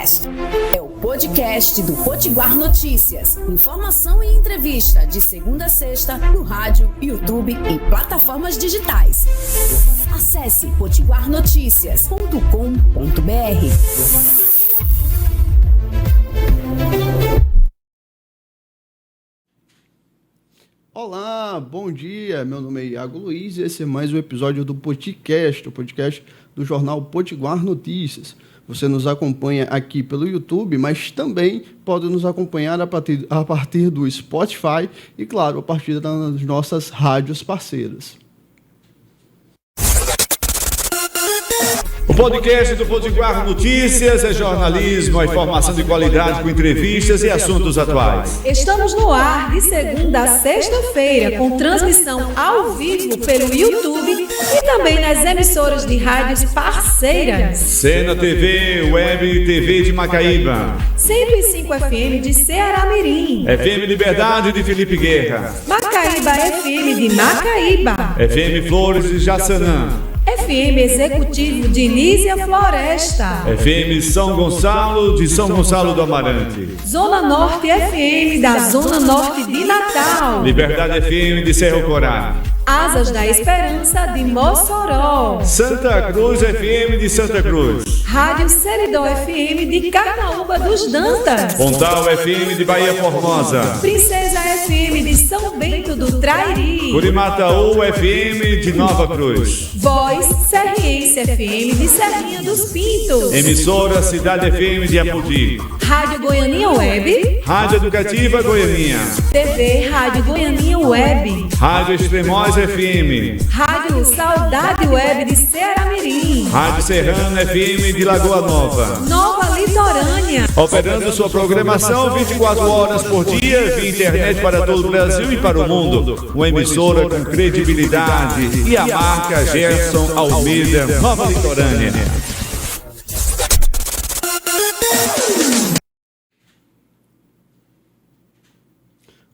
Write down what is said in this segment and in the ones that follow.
Potiguarcast. É o podcast do Potiguar Notícias. Informação e entrevista de segunda a sexta no rádio, YouTube e plataformas digitais. Acesse potiguarnoticias.com.br. Olá, bom dia, meu nome é Iago Luiz e esse é mais um episódio do Potiguarcast, o podcast do jornal Potiguar Notícias. Você nos acompanha aqui pelo YouTube, mas também pode nos acompanhar a partir do Spotify e, claro, a partir das nossas rádios parceiras. O podcast do Potiguar Notícias é jornalismo, é informação de qualidade com entrevistas e assuntos atuais. Estamos no ar de segunda a sexta-feira, com transmissão ao vivo pelo YouTube e também nas emissoras de rádios parceiras. Cena TV, Web TV de Macaíba. 105 FM de Ceará-Mirim. FM Liberdade de Felipe Guerra. Macaíba FM de Macaíba. FM Flores de Jaçanã. FM Executivo de Nísia Floresta. FM São Gonçalo de São Gonçalo do Amarante. Zona Norte FM da Zona Norte de Natal. Liberdade FM de Cerro Corá. Asas da Esperança de Mossoró. Santa Cruz FM de Santa Cruz. Rádio Seridó FM de Carnaúba dos Dantas. Pontal FM de Bahia Formosa. Princesa FM de São Bento do Trairi. Curimataú FM de Nova Cruz. Voz Serriense FM de Serrinha dos Pintos. Emissora Cidade FM de Apodi. Rádio Goianinha Web. Rádio Educativa Goianinha. TV Rádio Goianinha Web. Rádio Extremoz FM. Rádio Saudade Web de Ceará-Mirim. Rádio Serrano FM de Lagoa Nova. Nova Litorânea. Operando sua programação 24 horas por dia, via internet para todo o Brasil e para o mundo. Uma emissora com credibilidade e a marca Gerson Almeida, Nova Litorânea.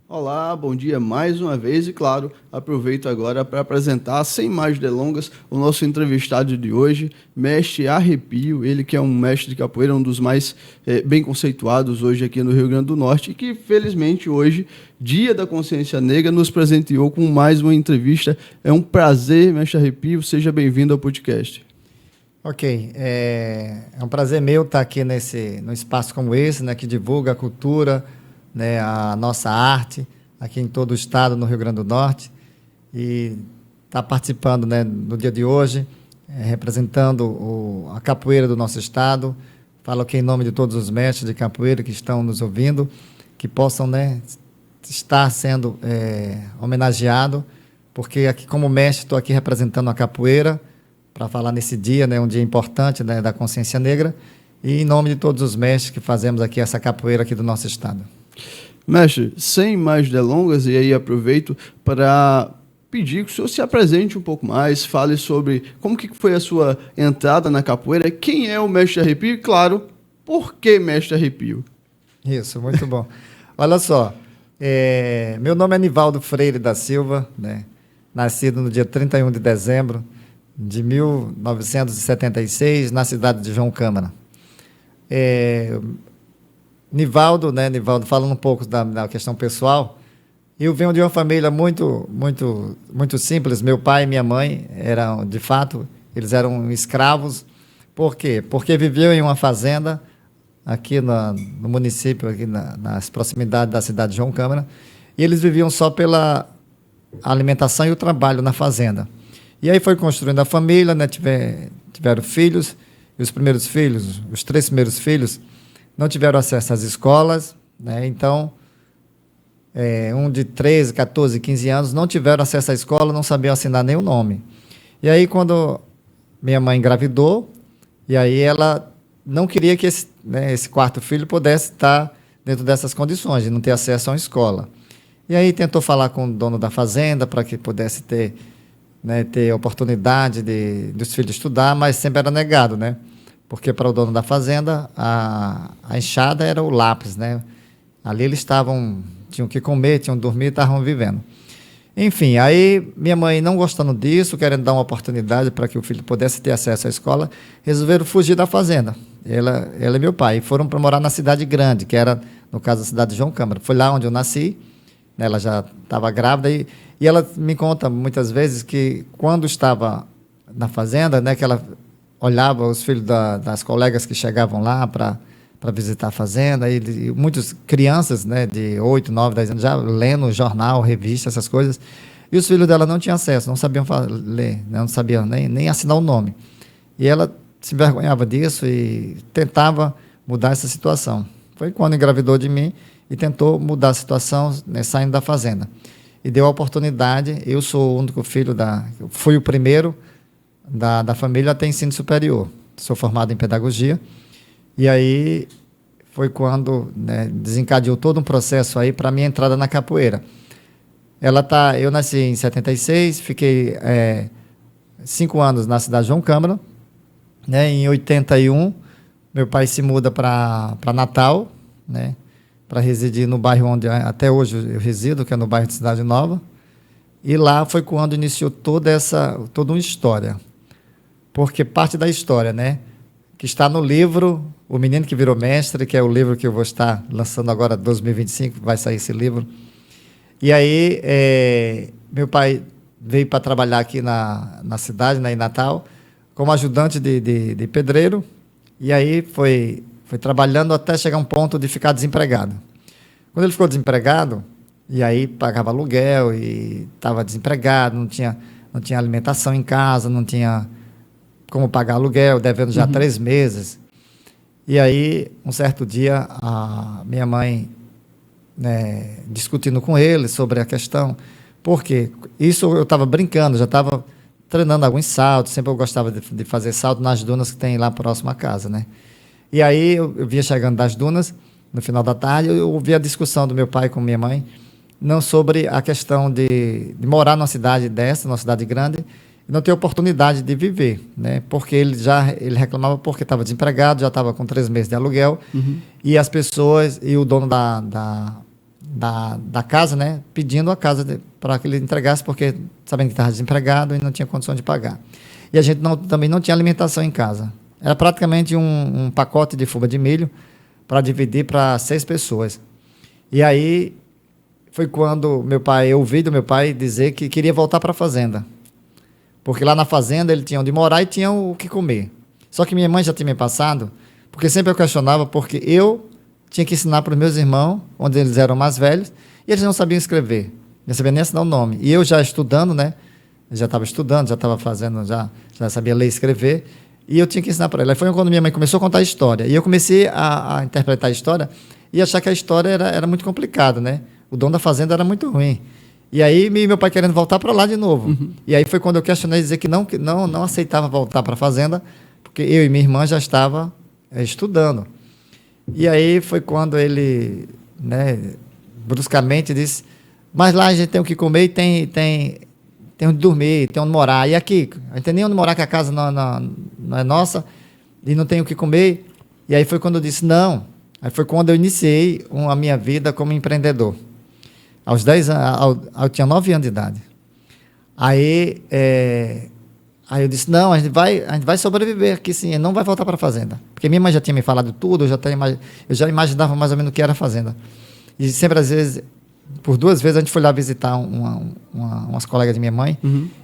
Olá, bom dia mais uma vez e, claro, aproveito agora para apresentar, sem mais delongas, o nosso entrevistado de hoje, Mestre Arrepio, ele que é um mestre de capoeira, um dos mais bem conceituados hoje aqui no Rio Grande do Norte e que, felizmente, hoje, Dia da Consciência Negra, nos presenteou com mais uma entrevista. É um prazer, Mestre Arrepio, seja bem-vindo ao podcast. Ok, é um prazer meu estar aqui num espaço como esse, né, que divulga a cultura, né, a nossa arte aqui em todo o estado, no Rio Grande do Norte, e está participando, né, no dia de hoje, representando a capoeira do nosso estado. Falo aqui em nome de todos os mestres de capoeira que estão nos ouvindo, que possam, né, estar sendo homenageado, porque aqui como mestre estou aqui representando a capoeira para falar nesse dia, né, um dia importante, né, da consciência negra, e em nome de todos os mestres que fazemos aqui essa capoeira aqui do nosso estado. Mestre, sem mais delongas, e aí aproveito para pedir que o senhor se apresente um pouco mais, fale sobre como que foi a sua entrada na capoeira, quem é o Mestre Arrepio e, claro, por que Mestre Arrepio? Isso, muito bom. Olha só, meu nome é Nivaldo Freire da Silva, né? Nascido no dia 31 de dezembro de 1976, na cidade de João Câmara. Nivaldo, falando um pouco da questão pessoal, eu venho de uma família muito simples. Meu pai e minha mãe eram, de fato, eles eram escravos. Por quê? Porque viviam em uma fazenda aqui no município, aqui nas proximidades da cidade de João Câmara, e eles viviam só pela alimentação e o trabalho na fazenda. E aí foi construindo a família, né? Tiveram filhos, e os três primeiros filhos, não tiveram acesso às escolas, né? Então, um de 13, 14, 15 anos, não tiveram acesso à escola, não sabiam assinar nem o nome. E aí, quando minha mãe engravidou, e aí ela não queria que esse quarto filho pudesse estar dentro dessas condições, de não ter acesso a uma escola. E aí tentou falar com o dono da fazenda para que pudesse ter oportunidade dos filhos estudar, mas sempre era negado, né? Porque para o dono da fazenda, a enxada era o lápis, né? Ali eles tinham que comer, tinham que dormir, estavam vivendo. Enfim, aí minha mãe, não gostando disso, querendo dar uma oportunidade para que o filho pudesse ter acesso à escola, resolveram fugir da fazenda. ela e meu pai. E foram para morar na cidade grande, que era, no caso, a cidade de João Câmara. Foi lá onde eu nasci, né? Ela já estava grávida. E ela me conta muitas vezes que quando estava na fazenda, né, que ela olhava os filhos das colegas que chegavam lá para visitar a fazenda, e muitas crianças, né, de 8, 9, 10 anos, já lendo jornal, revista, essas coisas. E os filhos dela não tinham acesso, não sabiam ler, né, não sabiam nem assinar o nome. E ela se envergonhava disso e tentava mudar essa situação. Foi quando engravidou de mim e tentou mudar a situação, né, saindo da fazenda. E deu a oportunidade. Eu sou o único filho fui o primeiro da família a ter ensino superior. Sou formado em pedagogia. E aí foi quando, né, desencadeou todo um processo aí para a minha entrada na capoeira. Eu nasci em 76, fiquei 5 anos na cidade de João Câmara, né? Em 81, meu pai se muda para Natal, né, para residir no bairro onde até hoje eu resido, que é no bairro de Cidade Nova. E lá foi quando iniciou toda uma história. Porque parte da história, né, que está no livro O Menino que Virou Mestre, que é o livro que eu vou estar lançando agora, 2025, vai sair esse livro. E aí, meu pai veio para trabalhar aqui na cidade, né, em Natal, como ajudante de pedreiro, e aí foi trabalhando até chegar a um ponto de ficar desempregado. Quando ele ficou desempregado, e aí pagava aluguel, e estava desempregado, não tinha alimentação em casa, não tinha como pagar aluguel, devendo já 3 meses. E aí, um certo dia, a minha mãe, né, discutindo com ele sobre a questão, porque isso eu estava brincando, já estava treinando alguns saltos, sempre eu gostava de fazer salto nas dunas que tem lá próximo à casa, né? E aí eu vinha chegando das dunas, no final da tarde, eu ouvi a discussão do meu pai com minha mãe, não sobre a questão de morar numa cidade numa cidade grande, e não ter oportunidade de viver, né? Porque ele reclamava porque estava desempregado, já estava com 3 meses de aluguel, e as pessoas, e o dono da casa, né, pedindo a casa para que ele entregasse, porque sabendo que estava desempregado e não tinha condição de pagar. E a gente também não tinha alimentação em casa. Era praticamente um pacote de fubá de milho para dividir para 6 pessoas. E aí foi quando eu ouvi do meu pai dizer que queria voltar para a fazenda. Porque lá na fazenda ele tinha onde morar e tinha o que comer. Só que minha mãe já tinha me passado, porque sempre eu questionava, porque eu tinha que ensinar para os meus irmãos, onde eles eram mais velhos, e eles não sabiam escrever, não sabiam nem assinar o nome. E eu já estudando, né? Eu já estava estudando, já estava fazendo, já sabia ler e escrever, e eu tinha que ensinar para ela. Aí foi quando minha mãe começou a contar a história, e eu comecei a interpretar a história, e achar que a história era muito complicada, né? O dono da fazenda era muito ruim. E aí meu pai querendo voltar para lá de novo. E aí foi quando eu questionei, dizer que não aceitava voltar para a fazenda, porque eu e minha irmã já estava estudando. E aí foi quando ele, né, bruscamente disse, mas lá a gente tem o que comer e tem onde dormir, tem onde morar. E aqui, a gente tem nem onde morar, que a casa não é nossa, e não tem o que comer. E aí foi quando eu disse, não. Aí foi quando eu iniciei a minha vida como empreendedor. Aos 10 anos, eu tinha 9 anos de idade. Aí eu disse, não, a gente vai sobreviver aqui sim, não vai voltar para a fazenda. Porque minha mãe já tinha me falado tudo, eu já imaginava mais ou menos o que era a fazenda. E sempre, às vezes, por 2 vezes, a gente foi lá visitar umas colegas de minha mãe,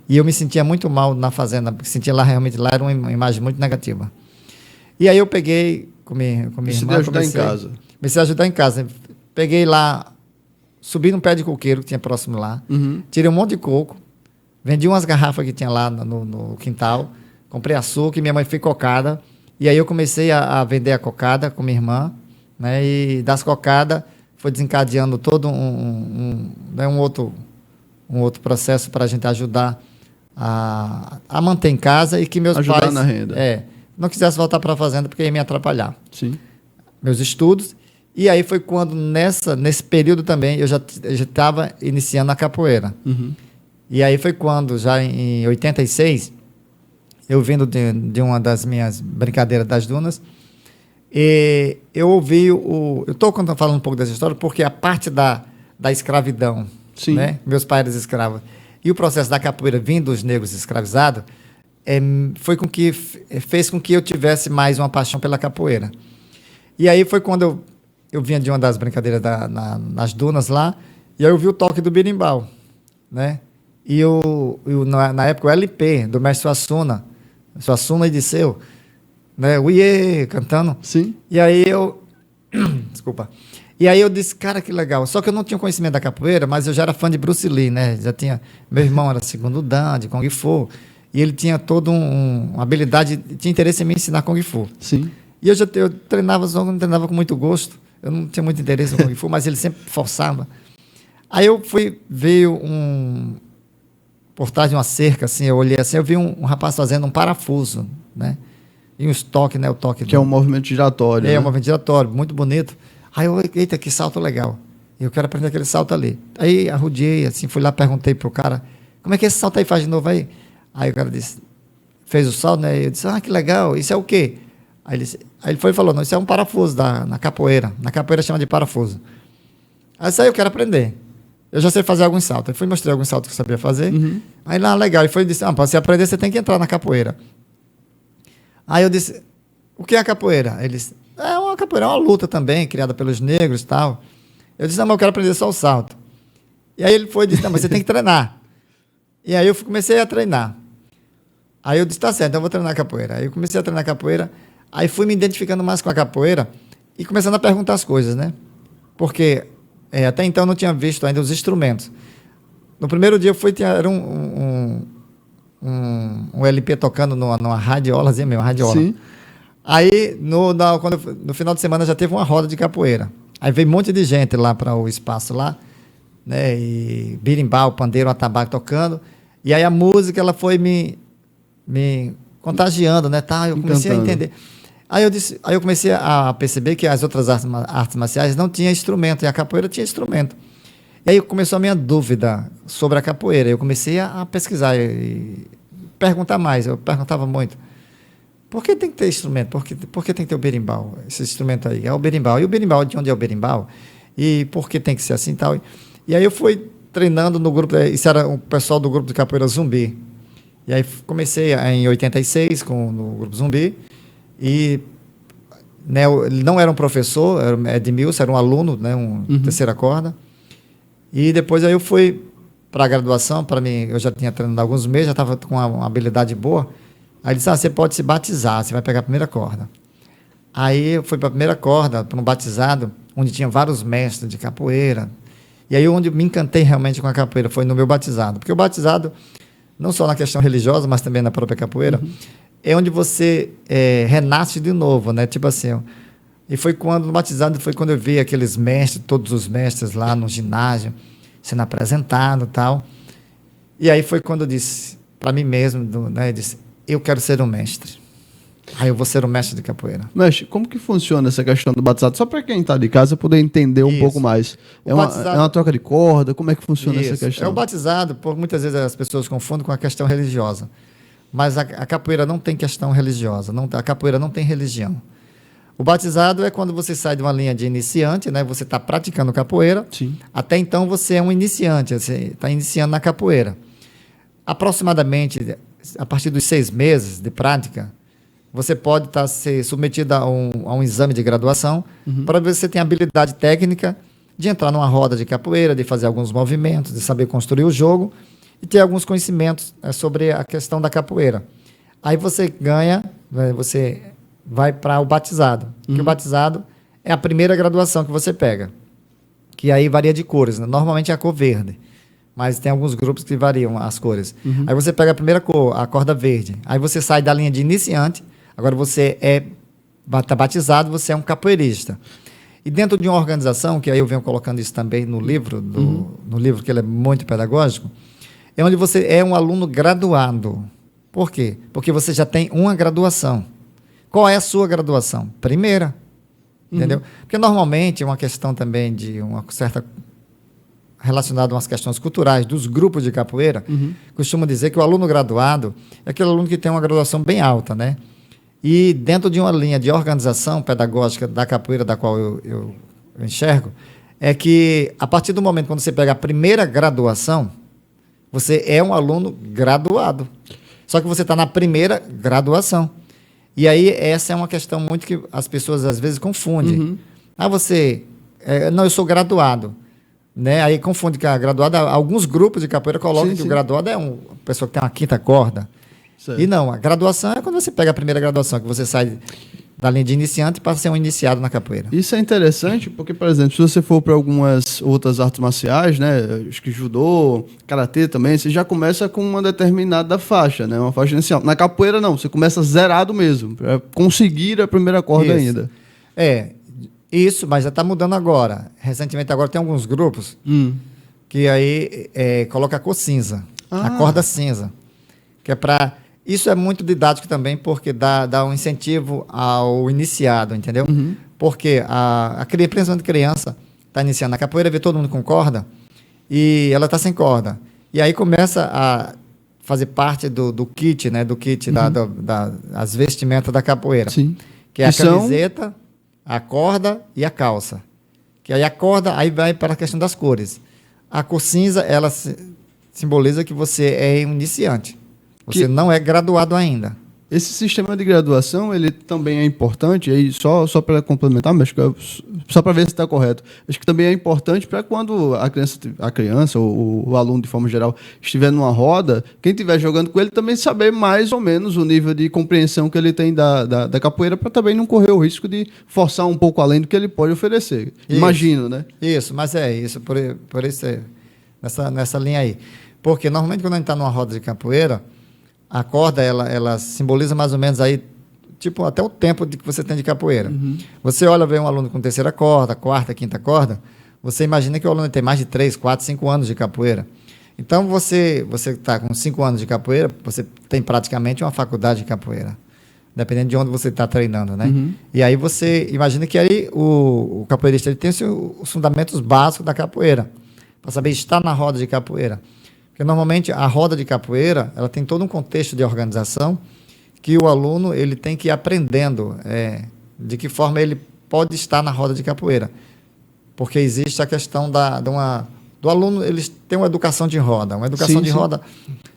e eu me sentia muito mal na fazenda, porque sentia lá, realmente, lá era uma imagem muito negativa. E aí eu peguei com minha irmã... Comecei a ajudar em casa. Peguei lá, subi num pé de coqueiro que tinha próximo lá, tirei um monte de coco, vendi umas garrafas que tinha lá no quintal, comprei açúcar e minha mãe fez cocada. E aí eu comecei a vender a cocada com minha irmã, né? E das cocadas foi desencadeando todo um outro processo para a gente ajudar a manter em casa e que meus pais... Ajudar na renda. Não quisessem voltar para a fazenda porque ia me atrapalhar. Sim. Meus estudos. E aí foi quando, nesse período também, eu já estava iniciando a capoeira. E aí foi quando, já em 86, eu vindo de uma das minhas brincadeiras das dunas, e eu ouvi eu estou falando um pouco dessa história porque a parte da escravidão, sim, né? Meus pais eram escravos, e o processo da capoeira vindo dos negros escravizados, fez com que eu tivesse mais uma paixão pela capoeira. E aí foi quando eu vinha de uma das brincadeiras nas dunas lá, e aí eu vi o toque do berimbau, né? E na época o LP do mestre Suassuna e Disseu, né? Uiê, cantando. Sim. E aí desculpa. E aí eu disse, cara, que legal. Só que eu não tinha conhecimento da capoeira, mas eu já era fã de Bruce Lee, né? Meu irmão era segundo dan, de Kung Fu, e ele tinha toda uma habilidade, tinha interesse em me ensinar Kung Fu. Sim. E eu treinava, só que não treinava com muito gosto. Eu não tinha muito interesse no Kung Fu, mas ele sempre forçava. Aí veio por trás de uma cerca, assim, eu olhei assim, eu vi um rapaz fazendo um parafuso, né? E um toque, né? O toque que é um movimento giratório. É um movimento giratório, muito bonito. Aí eu, eita, que salto legal. Eu quero aprender aquele salto ali. Aí arrudiei, assim, fui lá, perguntei pro cara, como é que esse salto aí faz de novo aí? Aí o cara disse, fez o salto, né? Eu disse, que legal, isso é o quê? Aí ele foi e falou, não, isso é um parafuso na capoeira. Na capoeira chama de parafuso. Aí isso aí eu quero aprender. Eu já sei fazer alguns saltos. Eu fui mostrar alguns saltos que eu sabia fazer. Uhum. Aí lá, legal. Ele foi e disse, para você aprender, você tem que entrar na capoeira. Aí eu disse, o que é a capoeira? Ele disse, uma capoeira é uma luta também, criada pelos negros e tal. Eu disse, não, mas eu quero aprender só o salto. E aí ele foi e disse, não, mas você tem que treinar. E aí eu comecei a treinar. Aí eu disse, tá certo, então eu vou treinar capoeira. Aí eu comecei a treinar capoeira, aí fui me identificando mais com a capoeira e começando a perguntar as coisas, né? Porque até então eu não tinha visto ainda os instrumentos. No primeiro dia eu fui, era um LP tocando numa radiolazinha mesmo, uma radiola. Sim. Aí, no final de semana, já teve uma roda de capoeira. Aí veio um monte de gente lá para o espaço lá, né? E berimbau, pandeiro, atabaque tocando. E aí a música, ela foi me contagiando, né? Tá, eu comecei a entender. Aí eu comecei a perceber que as outras artes marciais não tinham instrumento, e a capoeira tinha instrumento. E aí começou a minha dúvida sobre a capoeira. Eu comecei a pesquisar e perguntar mais. Eu perguntava muito. Por que tem que ter instrumento? Por que tem que ter o berimbau? Esse instrumento aí. É o berimbau. E o berimbau, de onde é o berimbau? E por que tem que ser assim e tal? E aí eu fui treinando no grupo. Isso era o pessoal do grupo de capoeira Zumbi. E aí comecei em 86 no grupo Zumbi. E né, ele não era um professor, era Edmilson, era um aluno, né, terceira corda. E depois aí eu fui para a graduação, para mim, eu já tinha treinado há alguns meses, já estava com uma habilidade boa. Aí ele disse, você pode se batizar, você vai pegar a primeira corda. Aí eu fui para a primeira corda, para um batizado, onde tinha vários mestres de capoeira. E aí onde eu me encantei realmente com a capoeira foi no meu batizado. Porque o batizado, não só na questão religiosa, mas também na própria capoeira, é onde você renasce de novo, né? Tipo assim, e foi no batizado, foi quando eu vi aqueles mestres, todos os mestres lá no ginásio, sendo apresentado e tal. E aí foi quando eu disse para mim mesmo, né? Eu disse, eu quero ser um mestre. Aí eu vou ser um mestre de capoeira. Mestre, como que funciona essa questão do batizado? Só para quem está de casa poder entender um pouco mais. É uma troca de corda? Como é que funciona essa questão? É o batizado, muitas vezes as pessoas confundem com a questão religiosa. Mas a capoeira não tem questão religiosa. A capoeira não tem religião. O batizado é quando você sai de uma linha de iniciante, né? Você está praticando capoeira. Sim. Até então você é um iniciante, você está iniciando na capoeira. Aproximadamente, a partir dos 6 meses de prática, você pode ser submetido a um exame de graduação para ver se você tem habilidade técnica de entrar numa roda de capoeira, de fazer alguns movimentos, de saber construir o jogo e ter alguns conhecimentos sobre a questão da capoeira. Aí você ganha, você vai para o batizado. Que o batizado é a primeira graduação que você pega, que aí varia de cores, né? Normalmente é a cor verde, mas tem alguns grupos que variam as cores. Aí você pega a primeira cor, a corda verde. Aí você sai da linha de iniciante, agora você está batizado, você é um capoeirista. E dentro de uma organização, que aí eu venho colocando isso também no livro, no livro que ele é muito pedagógico, é onde você é um aluno graduado. Por quê? Porque você já tem uma graduação. Qual é a sua graduação? Primeira. Entendeu? Porque normalmente é uma questão também de uma certa relacionada a umas questões culturais dos grupos de capoeira, costumam dizer que o aluno graduado é aquele aluno que tem uma graduação bem alta, né? E dentro de uma linha de organização pedagógica da capoeira, da qual eu enxergo, é que a partir do momento quando você pega a primeira graduação, você é um aluno graduado. Só que você está na primeira graduação. E aí, essa é uma questão muito que as pessoas, às vezes, confundem. Não, eu sou graduado. Né? Aí confunde que a graduada, alguns grupos de capoeira colocam que o graduado é uma pessoa que tem uma 5ª corda. Certo. E não, a graduação é quando você pega a primeira graduação, que você sai da linha de iniciante para ser um iniciado na capoeira. Isso é interessante porque, por exemplo, se você for para algumas outras artes marciais, né, acho que judô, karatê também, você já começa com uma determinada faixa, né, uma faixa inicial. Na capoeira não, você começa zerado mesmo, para conseguir a primeira corda ainda. Isso, mas já está mudando agora. Recentemente agora tem alguns grupos que aí coloca a cor cinza, a corda cinza, que é para... Isso é muito didático também, porque dá um incentivo ao iniciado, entendeu? Porque principalmente a criança está iniciando na capoeira, vê todo mundo com corda, e ela está sem corda. E aí começa a fazer parte do kit, né? Do kit, das vestimentas da capoeira. Sim. Que é a camiseta, a corda e a calça. Que aí a corda, aí vai para a questão das cores. A cor cinza, ela simboliza que você é um iniciante. Você não é graduado ainda. Esse sistema de graduação, ele também é importante, aí só para complementar, mas só para ver se está correto. Acho que também é importante para quando a criança ou o aluno, de forma geral, estiver numa roda, quem estiver jogando com ele também saber mais ou menos o nível de compreensão que ele tem da capoeira, para também não correr o risco de forçar um pouco além do que ele pode oferecer. Isso. Imagino, né? Isso, mas por isso nessa linha aí. Porque normalmente quando a gente está numa roda de capoeira, a corda, ela simboliza mais ou menos aí, tipo, até o tempo que você tem de capoeira. Você olha, vê um aluno com 3ª corda, 4ª, 5ª corda, você imagina que o aluno tem mais de 3, 4, 5 anos de capoeira. Então, você está com 5 anos de capoeira, você tem praticamente uma faculdade de capoeira, dependendo de onde você está treinando, né? E aí você imagina que aí o capoeirista ele tem os fundamentos básicos da capoeira, para saber estar na roda de capoeira. Porque normalmente a roda de capoeira, ela tem todo um contexto de organização que o aluno ele tem que ir aprendendo de que forma ele pode estar na roda de capoeira. Porque existe a questão do aluno, eles têm uma educação de roda. Uma educação de roda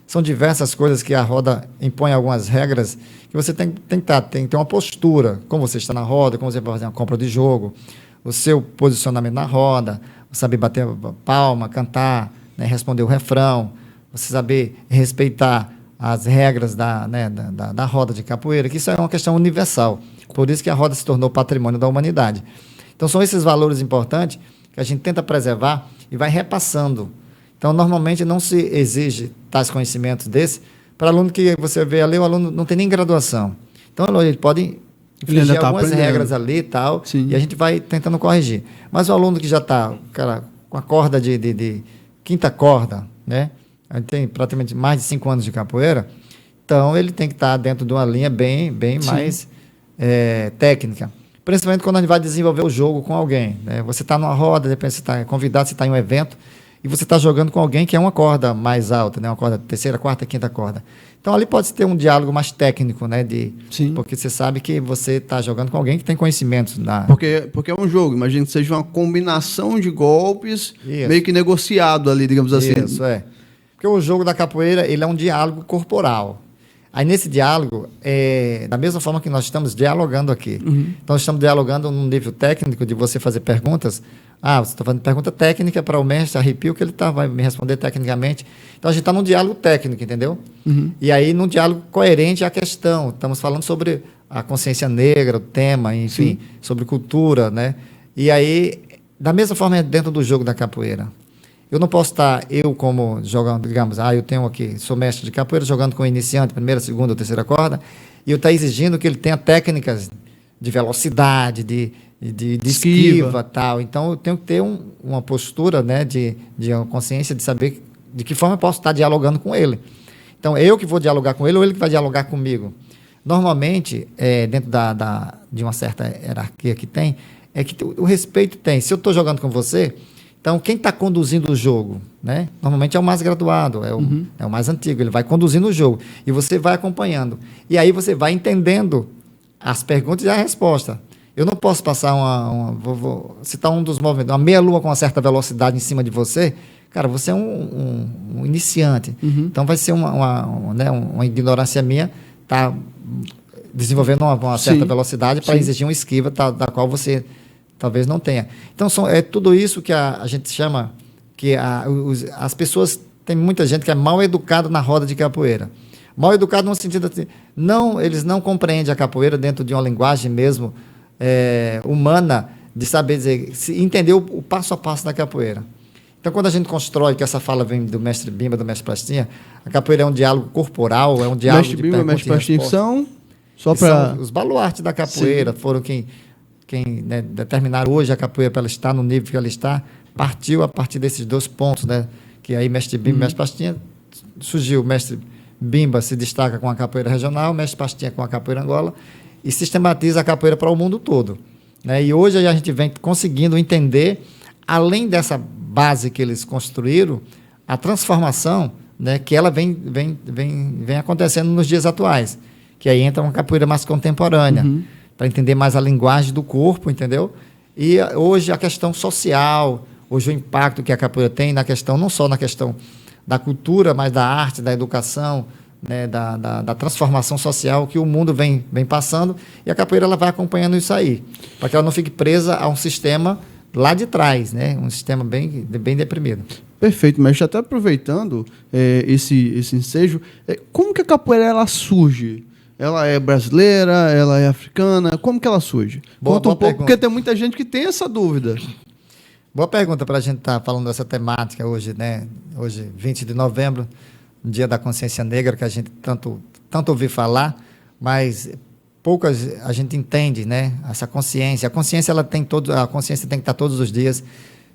são diversas coisas que a roda impõe algumas regras que você tem que ter uma postura, como você está na roda, como você vai fazer uma compra de jogo, o seu posicionamento na roda, saber bater palma, cantar, né, responder o refrão, você saber respeitar as regras da roda de capoeira, que isso é uma questão universal. Por isso que a roda se tornou patrimônio da humanidade. Então, são esses valores importantes que a gente tenta preservar e vai repassando. Então, normalmente, não se exige tais conhecimentos desses para aluno que você vê ali, o aluno não tem nem graduação. Então, ele pode infringir algumas regras ali e tal, e a gente vai tentando corrigir. Mas o aluno que já está com a corda de 5ª corda, né? A gente tem praticamente mais de 5 anos de capoeira, então ele tem que estar dentro de uma linha bem mais técnica. Principalmente quando a gente vai desenvolver o jogo com alguém, né? Você está numa roda, de repente você está convidado, você está em um evento, e você está jogando com alguém que é uma corda mais alta, né? Uma corda 3ª, 4ª, 5ª corda. Então ali pode ter um diálogo mais técnico, né? Porque você sabe que você está jogando com alguém que tem conhecimentos. Porque é um jogo, imagina que seja uma combinação de golpes, meio que negociado ali, digamos assim. Isso, Porque o jogo da capoeira, ele é um diálogo corporal. Aí nesse diálogo, da mesma forma que nós estamos dialogando aqui. Então nós estamos dialogando num nível técnico de você fazer perguntas. Você está fazendo pergunta técnica para o mestre Arrepio, que ele vai me responder tecnicamente. Então a gente está num diálogo técnico, entendeu? E aí num diálogo coerente à questão. Estamos falando sobre a consciência negra, o tema, enfim, sobre cultura, né? E aí, da mesma forma, dentro do jogo da capoeira. Eu não posso estar, como jogando, digamos, eu tenho aqui, sou mestre de capoeira, jogando com iniciante, 1ª, 2ª ou 3ª corda, e eu estou exigindo que ele tenha técnicas de velocidade, de esquiva, tal. Então, eu tenho que ter uma postura, né, de uma consciência de saber de que forma eu posso estar dialogando com ele. Então, eu que vou dialogar com ele ou ele que vai dialogar comigo. Normalmente, dentro de uma certa hierarquia que tem, é que o respeito tem. Se eu estou jogando com você, então quem está conduzindo o jogo, né? Normalmente é o mais graduado, é o mais antigo, ele vai conduzindo o jogo e você vai acompanhando. E aí você vai entendendo as perguntas e a resposta. Eu não posso passar vou citar um dos movimentos, uma meia-lua com uma certa velocidade em cima de você. Cara, você é um iniciante. Então vai ser uma ignorância minha tá desenvolvendo uma certa velocidade para exigir uma esquiva da qual você talvez não tenha. Então é tudo isso que a gente chama que as pessoas, tem muita gente que é mal educada na roda de capoeira. Mal educado no sentido assim, eles não compreendem a capoeira dentro de uma linguagem mesmo humana, de saber dizer, entender o passo a passo da capoeira. Então, quando a gente constrói, que essa fala vem do mestre Bimba, do mestre Pastinha, a capoeira é um diálogo corporal, é um diálogo mestre Bimba e mestre Pastinha são os baluartes da capoeira. Sim. Foram quem determinaram hoje a capoeira para ela estar no nível que ela está, partiu a partir desses 2 pontos, né? Que aí mestre Bimba e mestre Pastinha, surgiu o mestre Bimba se destaca com a capoeira regional, o mestre Pastinha com a capoeira Angola, e sistematiza a capoeira para o mundo todo, né? E hoje a gente vem conseguindo entender, além dessa base que eles construíram, a transformação, né, que ela vem acontecendo nos dias atuais, que aí entra uma capoeira mais contemporânea, para entender mais a linguagem do corpo, entendeu? E hoje a questão social, hoje o impacto que a capoeira tem na questão, não só na questão da cultura, mas da arte, da educação, né, da transformação social que o mundo vem passando, e a capoeira ela vai acompanhando isso aí, para que ela não fique presa a um sistema lá de trás, né, um sistema bem deprimido. Perfeito, mestre. Até aproveitando esse ensejo, como que a capoeira ela surge? Ela é brasileira, ela é africana, como que ela surge? Conta um pouco, porque tem muita gente que tem essa dúvida. Boa pergunta para a gente estar falando dessa temática hoje, né? Hoje, 20 de novembro, Dia da Consciência Negra, que a gente tanto ouviu falar, mas poucas a gente entende, né? Essa consciência. A consciência tem que estar todos os dias,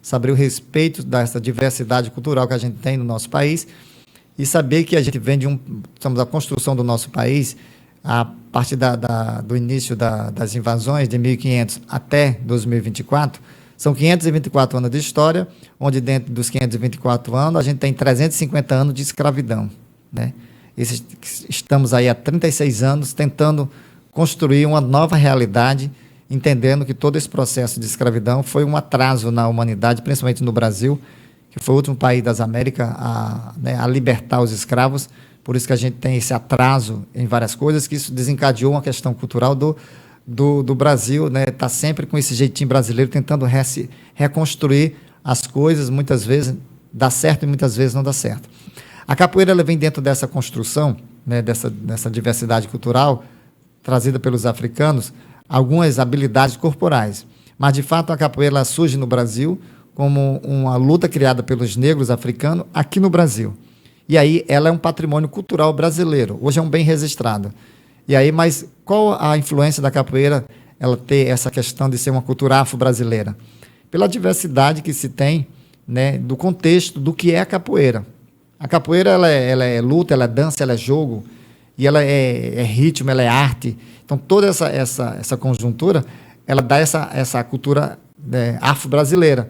saber o respeito dessa diversidade cultural que a gente tem no nosso país e saber que a gente vem estamos a construção do nosso país a partir do início das invasões de 1500 até 2024. São 524 anos de história, onde dentro dos 524 anos a gente tem 350 anos de escravidão, né? Estamos aí há 36 anos tentando construir uma nova realidade, entendendo que todo esse processo de escravidão foi um atraso na humanidade, principalmente no Brasil, que foi o último país das Américas a libertar os escravos. Por isso que a gente tem esse atraso em várias coisas, que isso desencadeou uma questão cultural do Brasil, né? Tá sempre com esse jeitinho brasileiro, tentando reconstruir as coisas, muitas vezes dá certo e muitas vezes não dá certo. A capoeira ela vem dentro dessa construção, né? dessa diversidade cultural, trazida pelos africanos, algumas habilidades corporais. Mas, de fato, a capoeira ela surge no Brasil como uma luta criada pelos negros africanos aqui no Brasil. E aí ela é um patrimônio cultural brasileiro, hoje é um bem registrado. E aí, mas qual a influência da capoeira ela ter essa questão de ser uma cultura afro-brasileira? Pela diversidade que se tem, né, do contexto do que é a capoeira. A capoeira ela é luta, ela é dança, ela é jogo, e ela é ritmo, ela é arte. Então, toda essa conjuntura, ela dá essa cultura afro-brasileira,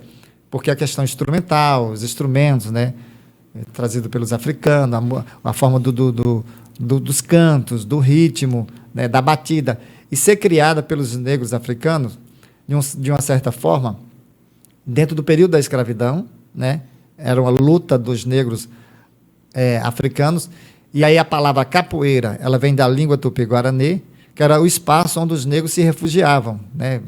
porque a questão instrumental, os instrumentos, né, trazido pelos africanos, a forma dos cantos, do ritmo, né, da batida, e ser criada pelos negros africanos, de uma certa forma, dentro do período da escravidão, né, era uma luta dos negros africanos, e aí a palavra capoeira, ela vem da língua tupi-guarani, que era o espaço onde os negros se refugiavam, né,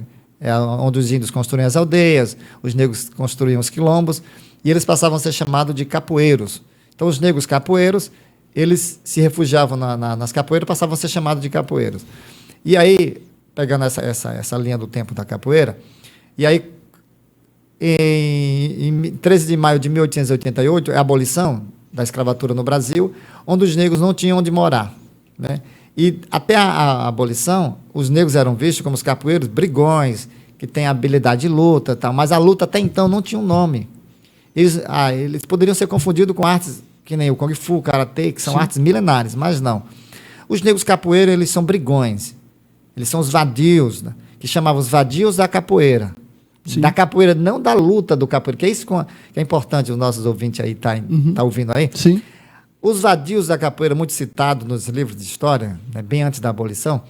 onde os índios construíam as aldeias, os negros construíam os quilombos, e eles passavam a ser chamados de capoeiros. Então, os negros capoeiros, eles se refugiavam nas capoeiras, passavam a ser chamados de capoeiros. E aí, pegando essa linha do tempo da capoeira, e aí, em 13 de maio de 1888, é a abolição da escravatura no Brasil, onde os negros não tinham onde morar, né? E até a abolição, os negros eram vistos como os capoeiros brigões, que têm habilidade de luta, tal, mas a luta até então não tinha um nome. Eles poderiam ser confundidos com artes que nem o Kung Fu, o Karatê, que são artes milenares, mas não. Os negros capoeiros, eles são brigões. Eles são os vadios, né, que chamavam os vadios da capoeira. Sim. Da capoeira, não da luta do capoeira, que é isso que é importante, os nossos ouvintes aí tá ouvindo aí. Sim. Os vadios da capoeira, muito citados nos livros de história, né, bem antes da abolição,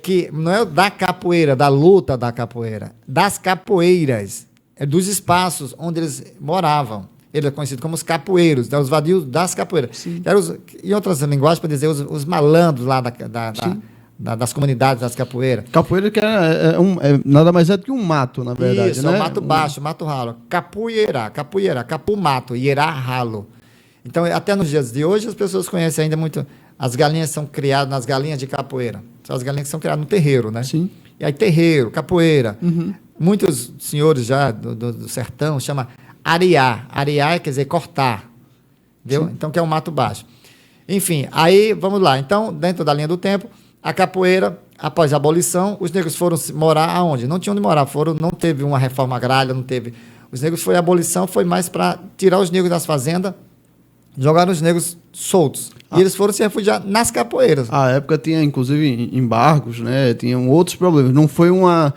que não é da capoeira, da luta da capoeira, das capoeiras, dos espaços onde eles moravam. Ele é conhecido como os capoeiros, os vadios das capoeiras. Em outras linguagens, para dizer, os malandros lá das comunidades das capoeiras. Capoeira que nada mais é do que um mato, na verdade. Isso, né? é o mato baixo, mato ralo. Capoeira, capu mato, ierá ralo. Então, até nos dias de hoje, as pessoas conhecem ainda muito. As galinhas são criadas nas galinhas de capoeira. São as galinhas que são criadas no terreiro, né? Sim. E aí, terreiro, capoeira. Muitos senhores já do sertão chamam arear. Arear quer dizer cortar. Entendeu? Então, que é um mato baixo. Enfim, aí, vamos lá. Então, dentro da linha do tempo, a capoeira, após a abolição, os negros foram morar aonde? Não tinham onde morar. Não teve uma reforma agrária, não teve. Os negros, a abolição foi mais para tirar os negros das fazendas, jogaram os negros soltos. E eles foram se refugiar nas capoeiras. A época tinha, inclusive, embargos, né? Tinham outros problemas. Não foi uma,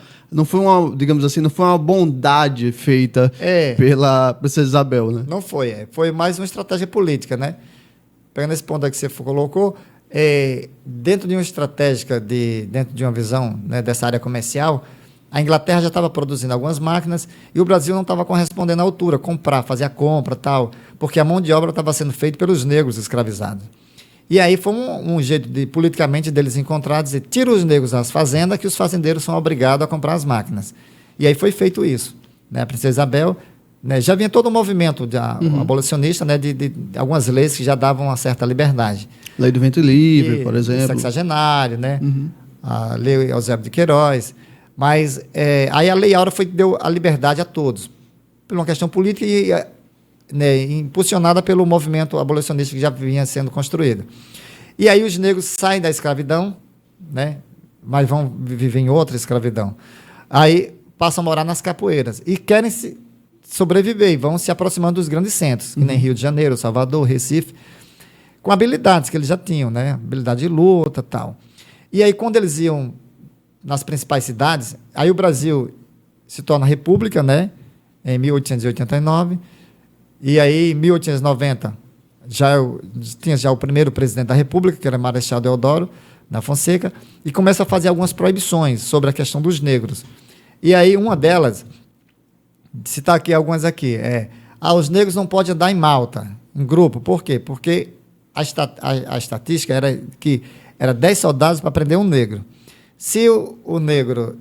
digamos assim, não foi uma bondade feita pela Princesa Isabel, né? Não foi. Foi mais uma estratégia política, né? Pegando esse ponto aí que você colocou, dentro de uma estratégia, dentro de uma visão, né, dessa área comercial, a Inglaterra já estava produzindo algumas máquinas e o Brasil não estava correspondendo à altura, fazer a compra e tal, porque a mão de obra estava sendo feita pelos negros escravizados. E aí foi um jeito, politicamente, deles encontrar, dizer, tira os negros das fazendas que os fazendeiros são obrigados a comprar as máquinas. E aí foi feito isso. Né? A Princesa Isabel, né, já vinha todo um movimento abolicionista, né, de algumas leis que já davam uma certa liberdade. Lei do ventre livre, por exemplo. Sexagenário, né? A Lei Eusébio de Queiroz. Mas aí a Lei Áurea deu a liberdade a todos, por uma questão política e impulsionada pelo movimento abolicionista que já vinha sendo construído. E aí os negros saem da escravidão, né, mas vão viver em outra escravidão. Aí passam a morar nas capoeiras e querem sobreviver e vão se aproximando dos grandes centros, que nem Rio de Janeiro, Salvador, Recife, com habilidades que eles já tinham, né, habilidade de luta e tal. E aí quando eles iam nas principais cidades, aí o Brasil se torna república, né, em 1889, e aí em 1890 tinha o primeiro presidente da república, que era Marechal Deodoro da Fonseca, e começa a fazer algumas proibições sobre a questão dos negros. E aí uma delas, citar aqui algumas aqui, os negros não podem andar em malta, em grupo. Por quê? Porque a estatística era que era 10 soldados para prender um negro. Se os negros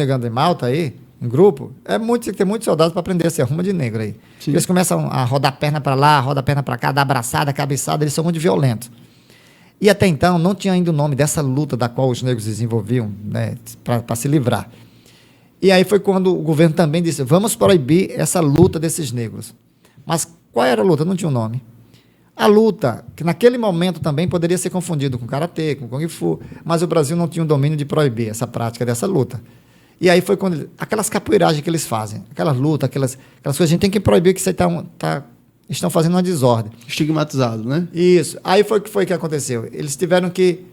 andam em malta aí, em grupo, tem que ter muitos soldados para prender esse arruma de negro aí. Eles começam a rodar a perna para lá, rodar a perna para cá, dar abraçada, cabeçada, eles são muito violentos. E até então não tinha ainda o nome dessa luta da qual os negros desenvolviam, né, para se livrar. E aí foi quando o governo também disse, vamos proibir essa luta desses negros. Mas qual era a luta? Não tinha um nome. A luta, que naquele momento também poderia ser confundido com karatê, com kung fu, mas o Brasil não tinha o domínio de proibir essa prática dessa luta. E aí foi quando aquelas capoeiragens que eles fazem, aquelas lutas, aquelas coisas, a gente tem que proibir, que você estão fazendo uma desordem. Estigmatizado, né? Isso. Aí foi que aconteceu. Eles tiveram que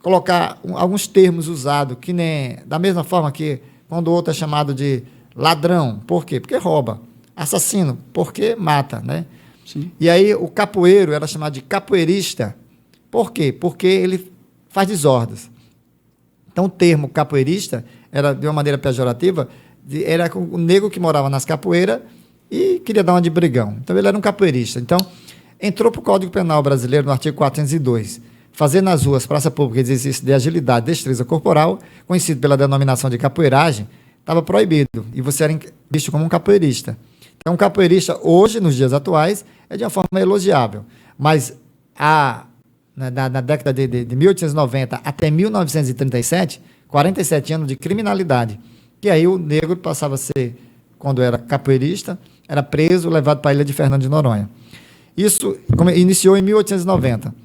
colocar alguns termos usados, que nem da mesma forma que quando o outro é chamado de ladrão. Por quê? Porque rouba. Assassino. Porque mata, né? Sim. E aí o capoeiro era chamado de capoeirista. Por quê? Porque ele faz desordens. Então o termo capoeirista era, de uma maneira pejorativa, era o negro que morava nas capoeiras e queria dar uma de brigão. Então ele era um capoeirista. Então entrou para o Código Penal brasileiro no artigo 402. Fazer nas ruas, praça pública, exercício de agilidade, destreza corporal, conhecido pela denominação de capoeiragem, estava proibido. E você era visto como um capoeirista. Então, um capoeirista, hoje, nos dias atuais, é de uma forma elogiável. Mas na década de 1890 até 1937, 47 anos de criminalidade. Que aí o negro passava a ser, quando era capoeirista, era preso, levado para a ilha de Fernando de Noronha. Isso iniciou em 1890.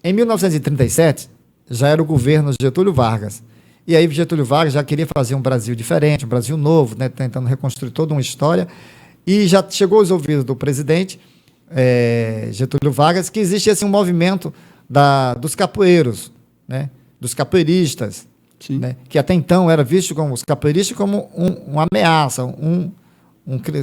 Em 1937, já era o governo Getúlio Vargas. E aí Getúlio Vargas já queria fazer um Brasil diferente, um Brasil novo, né, tentando reconstruir toda uma história. E já chegou aos ouvidos do presidente Getúlio Vargas que existia um movimento dos capoeiros, né, dos capoeiristas, né, que até então era visto como os capoeiristas como uma ameaça, um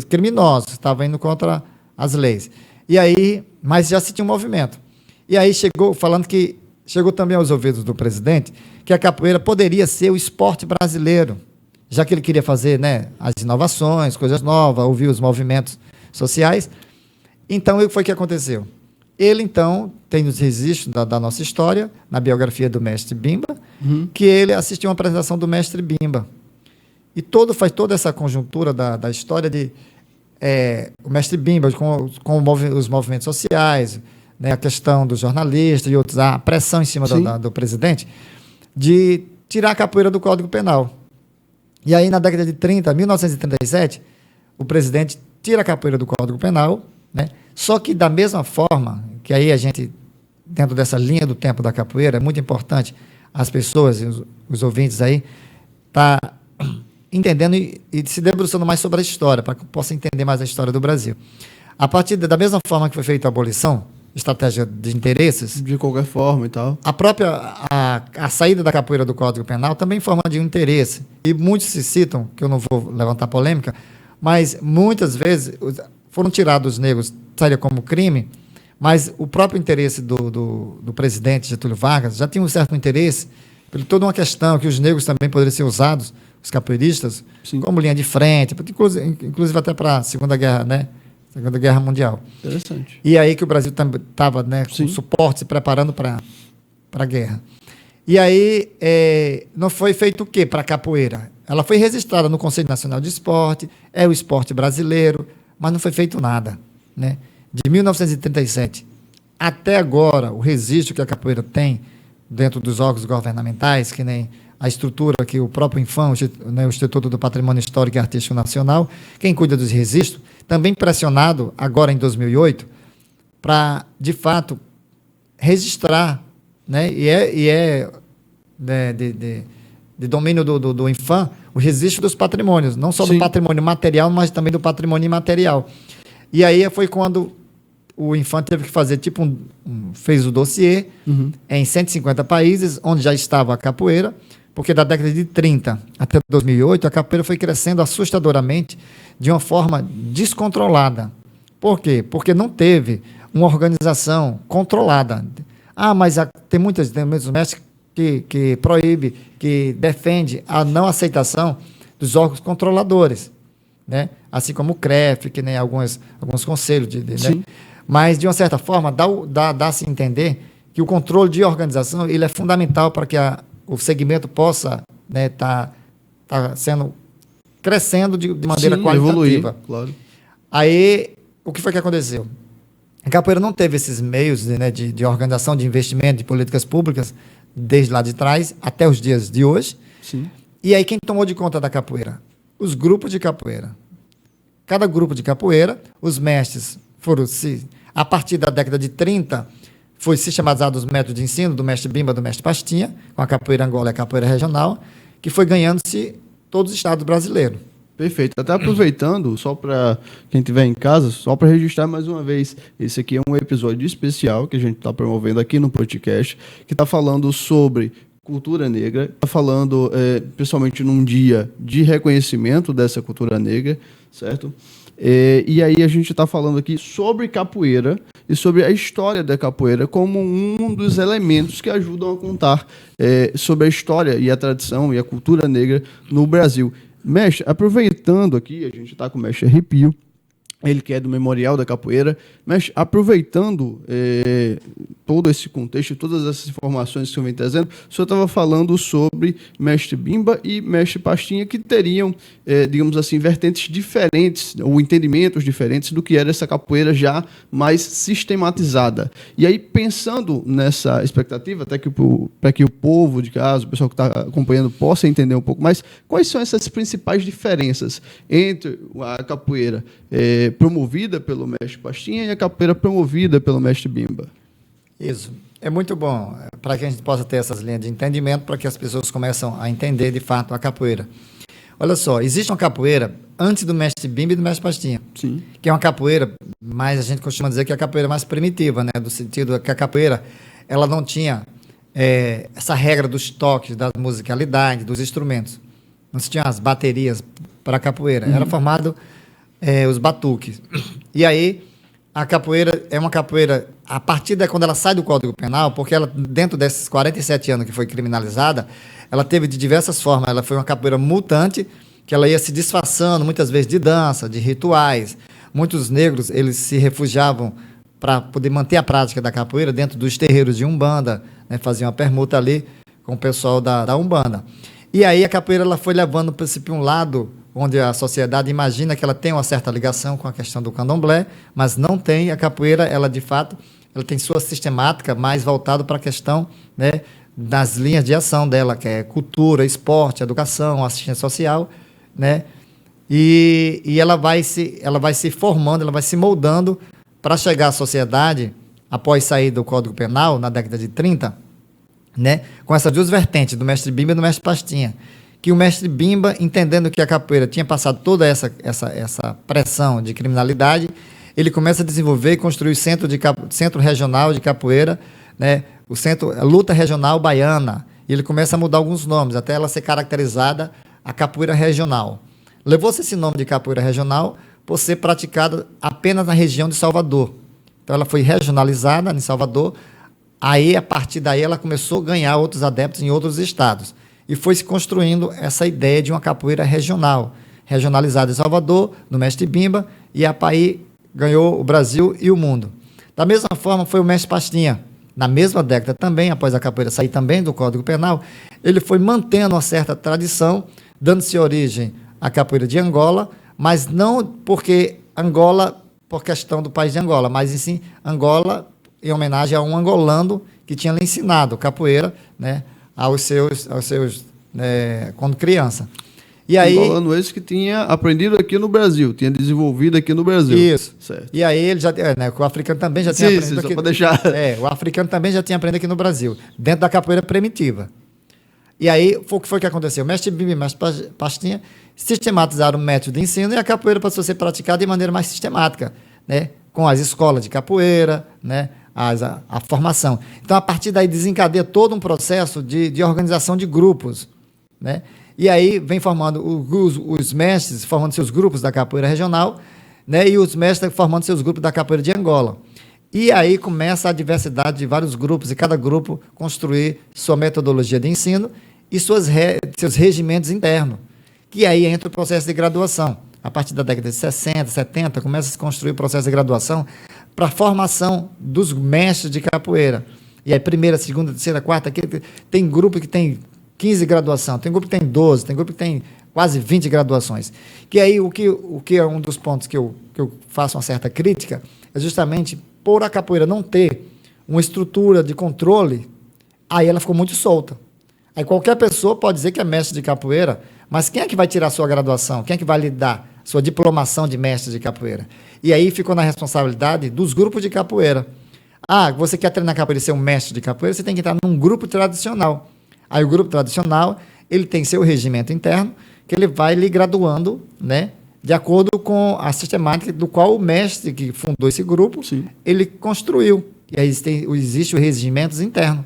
criminoso, estava indo contra as leis. E aí, mas já se tinha um movimento. E aí chegou falando que chegou também aos ouvidos do presidente que a capoeira poderia ser o esporte brasileiro, já que ele queria fazer, né, as inovações, coisas novas, ouvir os movimentos sociais. Então, o que foi que aconteceu? Ele, então, tem nos registros da nossa história, na biografia do mestre Bimba, que ele assistiu uma apresentação do mestre Bimba. E faz toda essa conjuntura da história de o mestre Bimba com os movimentos sociais, né, a questão dos jornalistas e outros, a pressão em cima do presidente, de tirar a capoeira do Código Penal. E aí, na década de 30, 1937, o presidente tira a capoeira do Código Penal, né? Só que da mesma forma, que aí a gente, dentro dessa linha do tempo da capoeira, é muito importante as pessoas, os ouvintes aí, tá entendendo e se debruçando mais sobre a história, para que possa entender mais a história do Brasil. A partir da mesma forma que foi feita a abolição, estratégia de interesses, de qualquer forma e tal, a própria a saída da capoeira do Código Penal também forma de um interesse. E muitos se citam, que eu não vou levantar polêmica, mas muitas vezes foram tirados os negros, seria como crime, mas o próprio interesse do presidente Getúlio Vargas já tinha um certo interesse, por toda uma questão que os negros também poderiam ser usados, os capoeiristas, como linha de frente, inclusive até para a Segunda Guerra, né? Segunda Guerra Mundial. Interessante. E aí que o Brasil estava, né, com suporte, se preparando para a guerra. E aí não foi feito o quê para a capoeira? Ela foi registrada no Conselho Nacional de Esporte, é o esporte brasileiro, mas não foi feito nada, né? De 1937 até agora, o registro que a capoeira tem dentro dos órgãos governamentais, que nem a estrutura que o próprio INFAM, né, o Instituto do Patrimônio Histórico e Artístico Nacional, quem cuida dos registros, também pressionado agora em 2008 para, de fato, registrar, né, de domínio do INFAM, o registro dos patrimônios, não só do patrimônio material, mas também do patrimônio imaterial. E aí foi quando o INFAM teve que fazer, fez o dossiê em 150 países, onde já estava a capoeira, porque da década de 30 até 2008, a capoeira foi crescendo assustadoramente de uma forma descontrolada. Por quê? Porque não teve uma organização controlada. Mas tem muitos mestres que proíbe, que defende a não aceitação dos órgãos controladores, né? Assim como o CREF, que nem alguns conselhos. Né? Mas, de uma certa forma, dá-se a entender que o controle de organização ele é fundamental para que o segmento possa, né, tá crescendo de maneira qualitativa. Evoluir, claro. Aí, o que foi que aconteceu? A capoeira não teve esses meios de organização, de investimento, de políticas públicas, desde lá de trás até os dias de hoje. Sim. E aí, quem tomou de conta da capoeira? Os grupos de capoeira. Cada grupo de capoeira, os mestres foram, a partir da década de 30, foi sistematizado os métodos de ensino do mestre Bimba, do mestre Pastinha, com a capoeira Angola e a capoeira regional, que foi ganhando-se todos os estados brasileiros. Perfeito. Até aproveitando, só para quem estiver em casa, só para registrar mais uma vez, esse aqui é um episódio especial que a gente está promovendo aqui no podcast, que está falando sobre cultura negra, está falando pessoalmente num dia de reconhecimento dessa cultura negra, certo? E aí a gente está falando aqui sobre capoeira e sobre a história da capoeira como um dos elementos que ajudam a contar sobre a história e a tradição e a cultura negra no Brasil. Mestre, aproveitando aqui, a gente está com o mestre Arrepio, ele que é do Memorial da Capoeira, mas aproveitando todo esse contexto, todas essas informações que eu venho trazendo, o senhor estava falando sobre mestre Bimba e mestre Pastinha, que teriam, digamos assim, vertentes diferentes, ou entendimentos diferentes do que era essa capoeira já mais sistematizada. E aí, pensando nessa expectativa, até que para que o povo de casa, o pessoal que está acompanhando, possa entender um pouco mais, quais são essas principais diferenças entre a capoeira promovida pelo mestre Pastinha e a capoeira promovida pelo mestre Bimba? Isso. É muito bom para que a gente possa ter essas linhas de entendimento, para que as pessoas comecem a entender, de fato, a capoeira. Olha só, existe uma capoeira antes do mestre Bimba e do mestre Pastinha. Sim. Que é uma capoeira, mas a gente costuma dizer que é a capoeira mais primitiva, né? Do sentido que a capoeira ela não tinha essa regra dos toques, da musicalidade, dos instrumentos. Não se tinha as baterias para a capoeira. Era formado os batuques. E aí, a capoeira é uma capoeira, a partir de quando ela sai do Código Penal, porque ela, dentro desses 47 anos que foi criminalizada, ela teve de diversas formas. Ela foi uma capoeira mutante, que ela ia se disfarçando, muitas vezes de dança, de rituais. Muitos negros, eles se refugiavam para poder manter a prática da capoeira dentro dos terreiros de Umbanda, né, faziam uma permuta ali com o pessoal da Umbanda. E aí a capoeira ela foi levando para um lado onde a sociedade imagina que ela tem uma certa ligação com a questão do candomblé, mas não tem. A capoeira, ela de fato, ela tem sua sistemática mais voltada para a questão, né, das linhas de ação dela, que é cultura, esporte, educação, assistência social, né? E ela vai se formando, ela vai se moldando para chegar à sociedade, após sair do Código Penal, na década de 30, né, com essas duas vertentes, do mestre Bimba e do mestre Pastinha. Que o mestre Bimba, entendendo que a capoeira tinha passado toda essa pressão de criminalidade, ele começa a desenvolver e construir o centro regional de capoeira, né, a luta regional baiana. E ele começa a mudar alguns nomes, até ela ser caracterizada a capoeira regional. Levou-se esse nome de capoeira regional por ser praticada apenas na região de Salvador. Então ela foi regionalizada em Salvador, aí a partir daí ela começou a ganhar outros adeptos em outros estados. E foi se construindo essa ideia de uma capoeira regional, regionalizada em Salvador, no mestre Bimba, e a Paí ganhou o Brasil e o mundo. Da mesma forma foi o mestre Pastinha. Na mesma década também, após a capoeira sair também do Código Penal, ele foi mantendo uma certa tradição, dando-se origem à capoeira de Angola, mas não porque Angola, por questão do país de Angola, mas sim Angola em homenagem a um angolano que tinha lhe ensinado capoeira, né, aos seus quando criança. E aí, angolano esse que tinha aprendido aqui no Brasil, tinha desenvolvido aqui no Brasil. Isso. Certo. E aí ele já, né, o africano também já tinha aprendido aqui. Só para deixar. O africano também já tinha aprendido aqui no Brasil, dentro da capoeira primitiva. E aí, o que foi que aconteceu? O mestre Bimba e o mestre Pastinha sistematizaram o método de ensino e a capoeira passou a ser praticada de maneira mais sistemática, né, com as escolas de capoeira, né, a formação. Então, a partir daí, desencadeia todo um processo de organização de grupos, né? E aí vem formando os mestres, formando seus grupos da capoeira regional, né? E os mestres formando seus grupos da capoeira de Angola. E aí começa a diversidade de vários grupos, e cada grupo construir sua metodologia de ensino e seus regimentos internos. Que aí entra o processo de graduação. A partir da década de 60, 70, começa a se construir o processo de graduação para a formação dos mestres de capoeira. E aí, primeira, segunda, terceira, quarta, tem grupo que tem 15 graduações, tem grupo que tem 12, tem grupo que tem quase 20 graduações. Que aí, o que é um dos pontos que eu faço uma certa crítica, é justamente por a capoeira não ter uma estrutura de controle, aí ela ficou muito solta. Aí qualquer pessoa pode dizer que é mestre de capoeira, mas quem é que vai tirar a sua graduação? Quem é que vai lhe dar sua diplomação de mestre de capoeira? E aí ficou na responsabilidade dos grupos de capoeira. Você quer treinar capoeira e ser um mestre de capoeira, você tem que entrar num grupo tradicional. Aí o grupo tradicional, ele tem seu regimento interno, que ele vai lhe graduando, né, de acordo com a sistemática do qual o mestre que fundou esse grupo, sim, ele construiu. E aí existe os regimentos internos.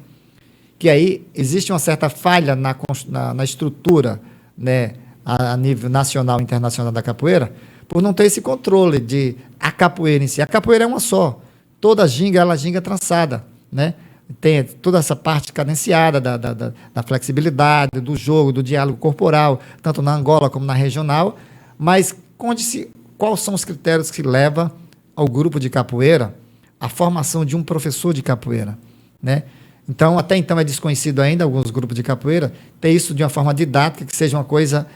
Que aí existe uma certa falha na estrutura, né, a nível nacional e internacional da capoeira, por não ter esse controle de a capoeira em si. A capoeira é uma só. Toda ginga, ela é ginga trançada, né? Tem toda essa parte cadenciada da flexibilidade, do jogo, do diálogo corporal, tanto na Angola como na regional, mas quais são os critérios que levam ao grupo de capoeira a formação de um professor de capoeira, né? Então, até então é desconhecido ainda, alguns grupos de capoeira, ter isso de uma forma didática, que seja uma coisa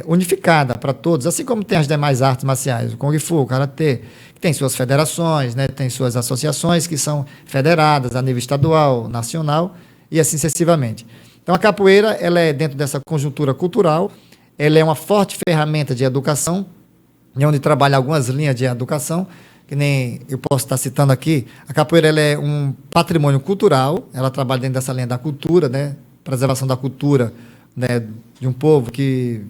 unificada para todos, assim como tem as demais artes marciais, o Kung Fu, o Karatê, que tem suas federações, né, tem suas associações que são federadas a nível estadual, nacional e assim sucessivamente. Então, a capoeira, ela é dentro dessa conjuntura cultural, ela é uma forte ferramenta de educação, onde trabalha algumas linhas de educação, que nem eu posso estar citando aqui. A capoeira, ela é um patrimônio cultural, ela trabalha dentro dessa linha da cultura, né, preservação da cultura, né, de um povo que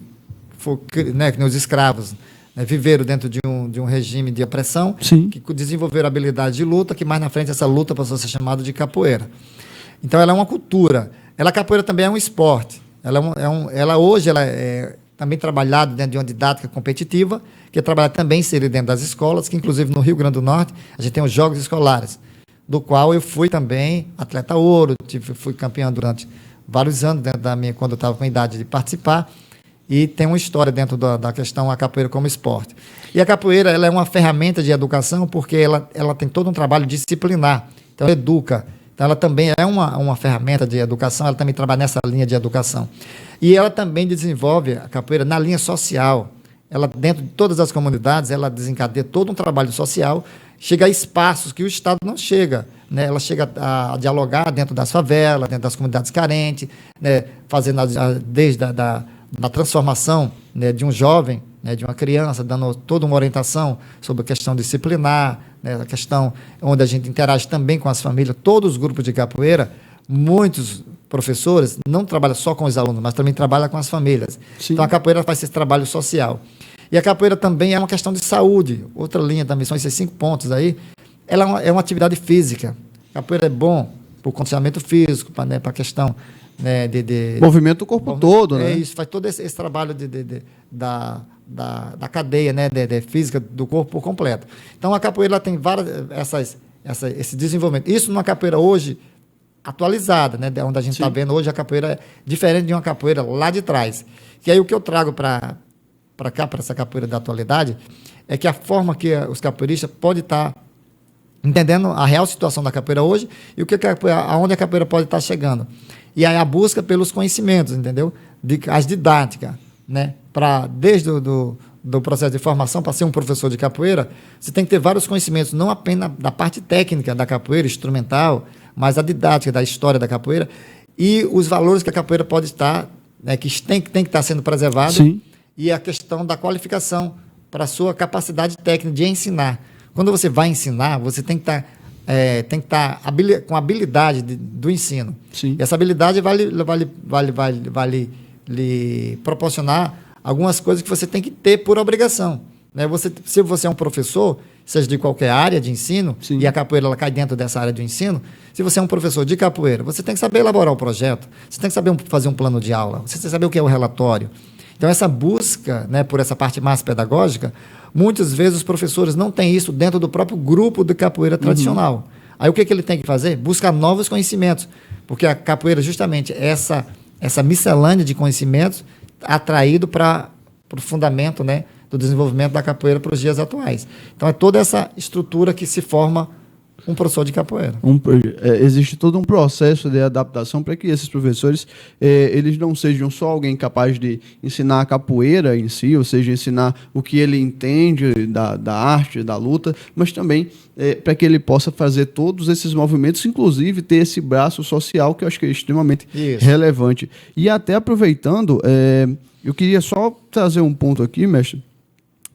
nem os escravos, né, viveram dentro de um regime de opressão, sim, que desenvolveram habilidade de luta, que mais na frente essa luta passou a ser chamada de capoeira. Então, ela é uma cultura. A capoeira também é um esporte. Hoje ela é também trabalhado dentro de uma didática competitiva, que é trabalhar também inserido dentro das escolas, que inclusive no Rio Grande do Norte a gente tem os Jogos Escolares, do qual eu fui também atleta ouro, fui campeão durante vários anos dentro quando eu estava com a idade de participar, e tem uma história dentro da questão a capoeira como esporte. E a capoeira, ela é uma ferramenta de educação porque ela tem todo um trabalho disciplinar, então ela educa. Então, ela também é uma ferramenta de educação, ela também trabalha nessa linha de educação. E ela também desenvolve a capoeira na linha social. Ela, dentro de todas as comunidades, ela desencadeia todo um trabalho social, chega a espaços que o Estado não chega, né? Ela chega a dialogar dentro das favelas, dentro das comunidades carentes, né? Fazendo desde da transformação, né, de um jovem, né, de uma criança, dando toda uma orientação sobre a questão disciplinar, né, a questão onde a gente interage também com as famílias. Todos os grupos de capoeira, muitos professores não trabalham só com os alunos, mas também trabalham com as famílias. Sim. Então a capoeira faz esse trabalho social. E a capoeira também é uma questão de saúde. Outra linha também, são esses 5 pontos aí. Ela é uma atividade física. A capoeira é bom para o condicionamento físico, para a questão, né, movimento do corpo todo, né? Isso, faz todo esse trabalho da cadeia, né, física do corpo por completo. Então a capoeira ela tem várias esse desenvolvimento. Isso numa capoeira hoje atualizada, né, onde a gente está vendo hoje a capoeira é diferente de uma capoeira lá de trás. Que aí o que eu trago para cá, para essa capoeira da atualidade, é que a forma que os capoeiristas podem estar entendendo a real situação da capoeira hoje e aonde a capoeira pode estar chegando. E aí a busca pelos conhecimentos, entendeu? As didáticas, né? Desde do processo de formação, para ser um professor de capoeira, você tem que ter vários conhecimentos, não apenas da parte técnica da capoeira, instrumental, mas a didática da história da capoeira e os valores que a capoeira pode estar, né, que tem que estar sendo preservado. Sim. E a questão da qualificação para a sua capacidade técnica de ensinar. Quando você vai ensinar, você tem que estar com habilidade do ensino. Sim. E essa habilidade vai lhe proporcionar algumas coisas que você tem que ter por obrigação. Né? Se você é um professor, seja de qualquer área de ensino, sim, e a capoeira ela cai dentro dessa área de ensino, se você é um professor de capoeira, você tem que saber elaborar o projeto, você tem que saber fazer um plano de aula, você tem que saber o que é o relatório. Então, essa busca, né, por essa parte mais pedagógica, muitas vezes os professores não têm isso dentro do próprio grupo de capoeira tradicional. Aí, o que ele tem que fazer? Buscar novos conhecimentos, porque a capoeira, justamente, essa miscelânea de conhecimentos atraído para o fundamento, né, do desenvolvimento da capoeira para os dias atuais. Então, é toda essa estrutura que se forma um professor de capoeira. Existe todo um processo de adaptação para que esses professores eles não sejam só alguém capaz de ensinar a capoeira em si, ou seja, ensinar o que ele entende da arte, da luta, mas também para que ele possa fazer todos esses movimentos, inclusive ter esse braço social que eu acho que é extremamente relevante. E até aproveitando, eu queria só trazer um ponto aqui, mestre,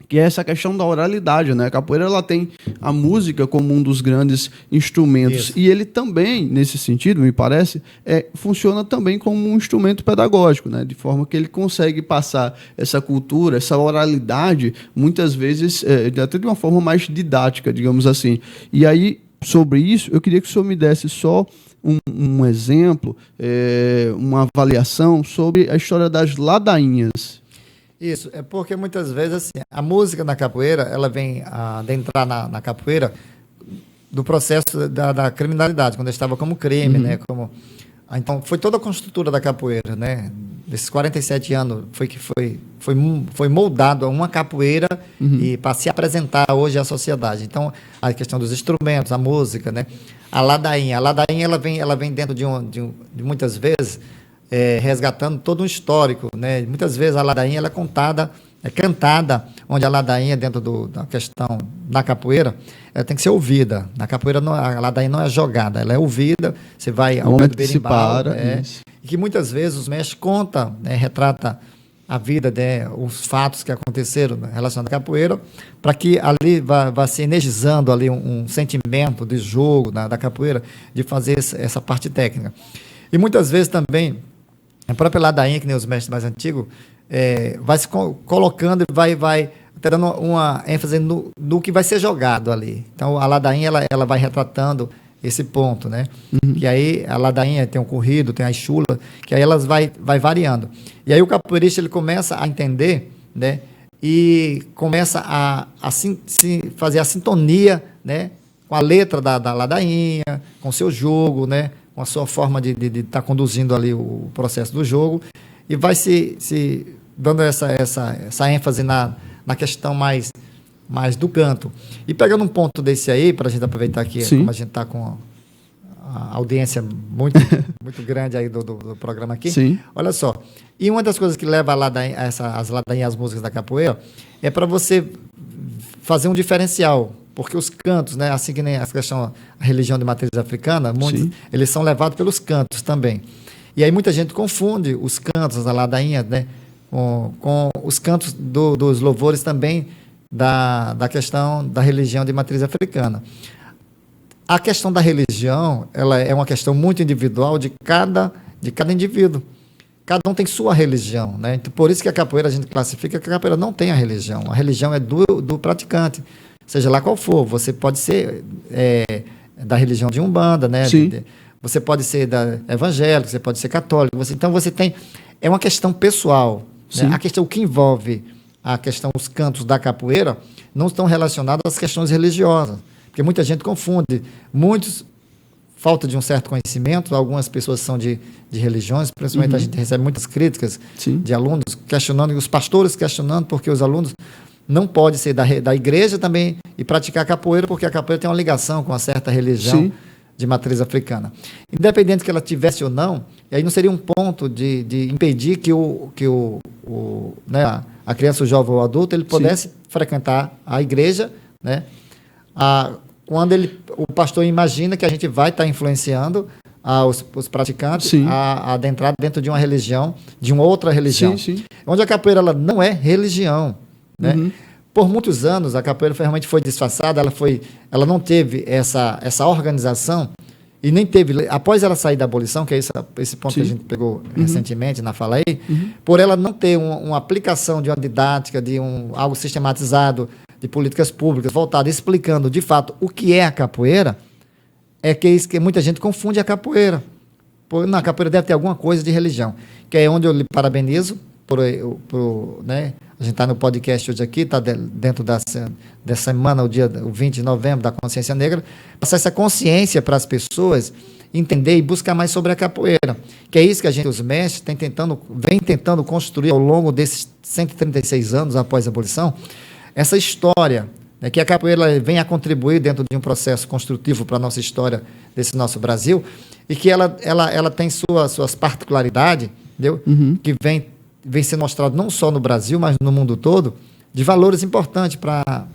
que é essa questão da oralidade, né? A capoeira ela tem a música como um dos grandes instrumentos. Isso. E ele também, nesse sentido, me parece, funciona também como um instrumento pedagógico, né? De forma que ele consegue passar essa cultura, essa oralidade, muitas vezes até de uma forma mais didática, digamos assim. E aí, sobre isso, eu queria que o senhor me desse só um exemplo, uma avaliação sobre a história das ladainhas. Isso, é porque muitas vezes assim, a música na capoeira, ela vem adentrar na capoeira do processo da criminalidade, quando estava como crime, né? Então, foi toda a construtura da capoeira, né? Desses 47 anos, foi moldado a uma capoeira e para se apresentar hoje à sociedade. Então, a questão dos instrumentos, a música, né? A ladainha ela vem dentro de muitas vezes, resgatando todo um histórico, né? Muitas vezes a ladainha ela é cantada, onde a ladainha dentro da questão da capoeira, ela tem que ser ouvida. Na capoeira a ladainha não é jogada, ela é ouvida, você vai ao pé do berimbau, e que muitas vezes os mestres contam, né, retrata a vida, né, os fatos que aconteceram relacionados à capoeira, para que ali vá se energizando ali um sentimento de jogo da capoeira, de fazer essa parte técnica. E muitas vezes também a própria ladainha, que nem os mestres mais antigos, vai se colocando e vai dando uma ênfase no que vai ser jogado ali. Então, a ladainha ela vai retratando esse ponto, né? Que aí a ladainha tem o corrido, tem a chula, que aí elas vai variando. E aí o capoeirista ele começa a entender, né? E começa a fazer a sintonia, né? Com a letra da ladainha, com o seu jogo, né? Com a sua forma de estar conduzindo ali o processo do jogo, e vai se dando essa ênfase na questão mais do canto. E pegando um ponto desse aí, para a gente aproveitar aqui, como a gente está com a audiência muito, muito grande aí do programa aqui, olha só. E uma das coisas que leva as ladainhas, as músicas da capoeira, é para você fazer um diferencial. Porque os cantos, né, assim que nem a religião de matriz africana, muitos, eles são levados pelos cantos também. E aí muita gente confunde os cantos da ladainha, né, com os cantos dos louvores também da questão da religião de matriz africana. A questão da religião, ela é uma questão muito individual de cada indivíduo. Cada um tem sua religião, né? Então, por isso que a capoeira a gente classifica que a capoeira não tem a religião. A religião é do praticante. Seja lá qual for, você pode ser da religião de Umbanda, né? Você pode ser evangélico, você pode ser católico. Então você tem... É uma questão pessoal. Né? A questão que envolve os cantos da capoeira não estão relacionados às questões religiosas. Porque muita gente confunde. Falta de um certo conhecimento, algumas pessoas são de religiões, principalmente a gente recebe muitas críticas de alunos questionando, e os pastores questionando, porque os alunos não podem ser da igreja também e praticar capoeira, porque a capoeira tem uma ligação com uma certa religião de matriz africana. Independente que ela tivesse ou não, e aí não seria um ponto de impedir que a criança, o jovem ou o adulto, ele pudesse frequentar a igreja, né? Quando o pastor imagina que a gente vai estar influenciando os praticantes a adentrar dentro de uma religião, de uma outra religião. Onde a capoeira ela não é religião. Né? Por muitos anos, a capoeira realmente foi disfarçada, ela não teve essa organização, e nem teve, após ela sair da abolição, que é esse ponto que a gente pegou recentemente na fala aí, por ela não ter uma aplicação de uma didática, algo sistematizado, de políticas públicas, voltado, explicando de fato o que é a capoeira, é que muita gente confunde a capoeira. A capoeira deve ter alguma coisa de religião, que é onde eu lhe parabenizo, né? A gente está no podcast hoje aqui, está dentro dessa semana, o 20 de novembro, da Consciência Negra, passar essa consciência para as pessoas entender e buscar mais sobre a capoeira, que é isso que os mestres vem tentando construir ao longo desses 136 anos após a abolição, essa história, né, que a capoeira vem a contribuir dentro de um processo construtivo para a nossa história desse nosso Brasil, e que ela tem suas particularidades, entendeu? Que vem sendo mostrado não só no Brasil, mas no mundo todo, de valores importantes para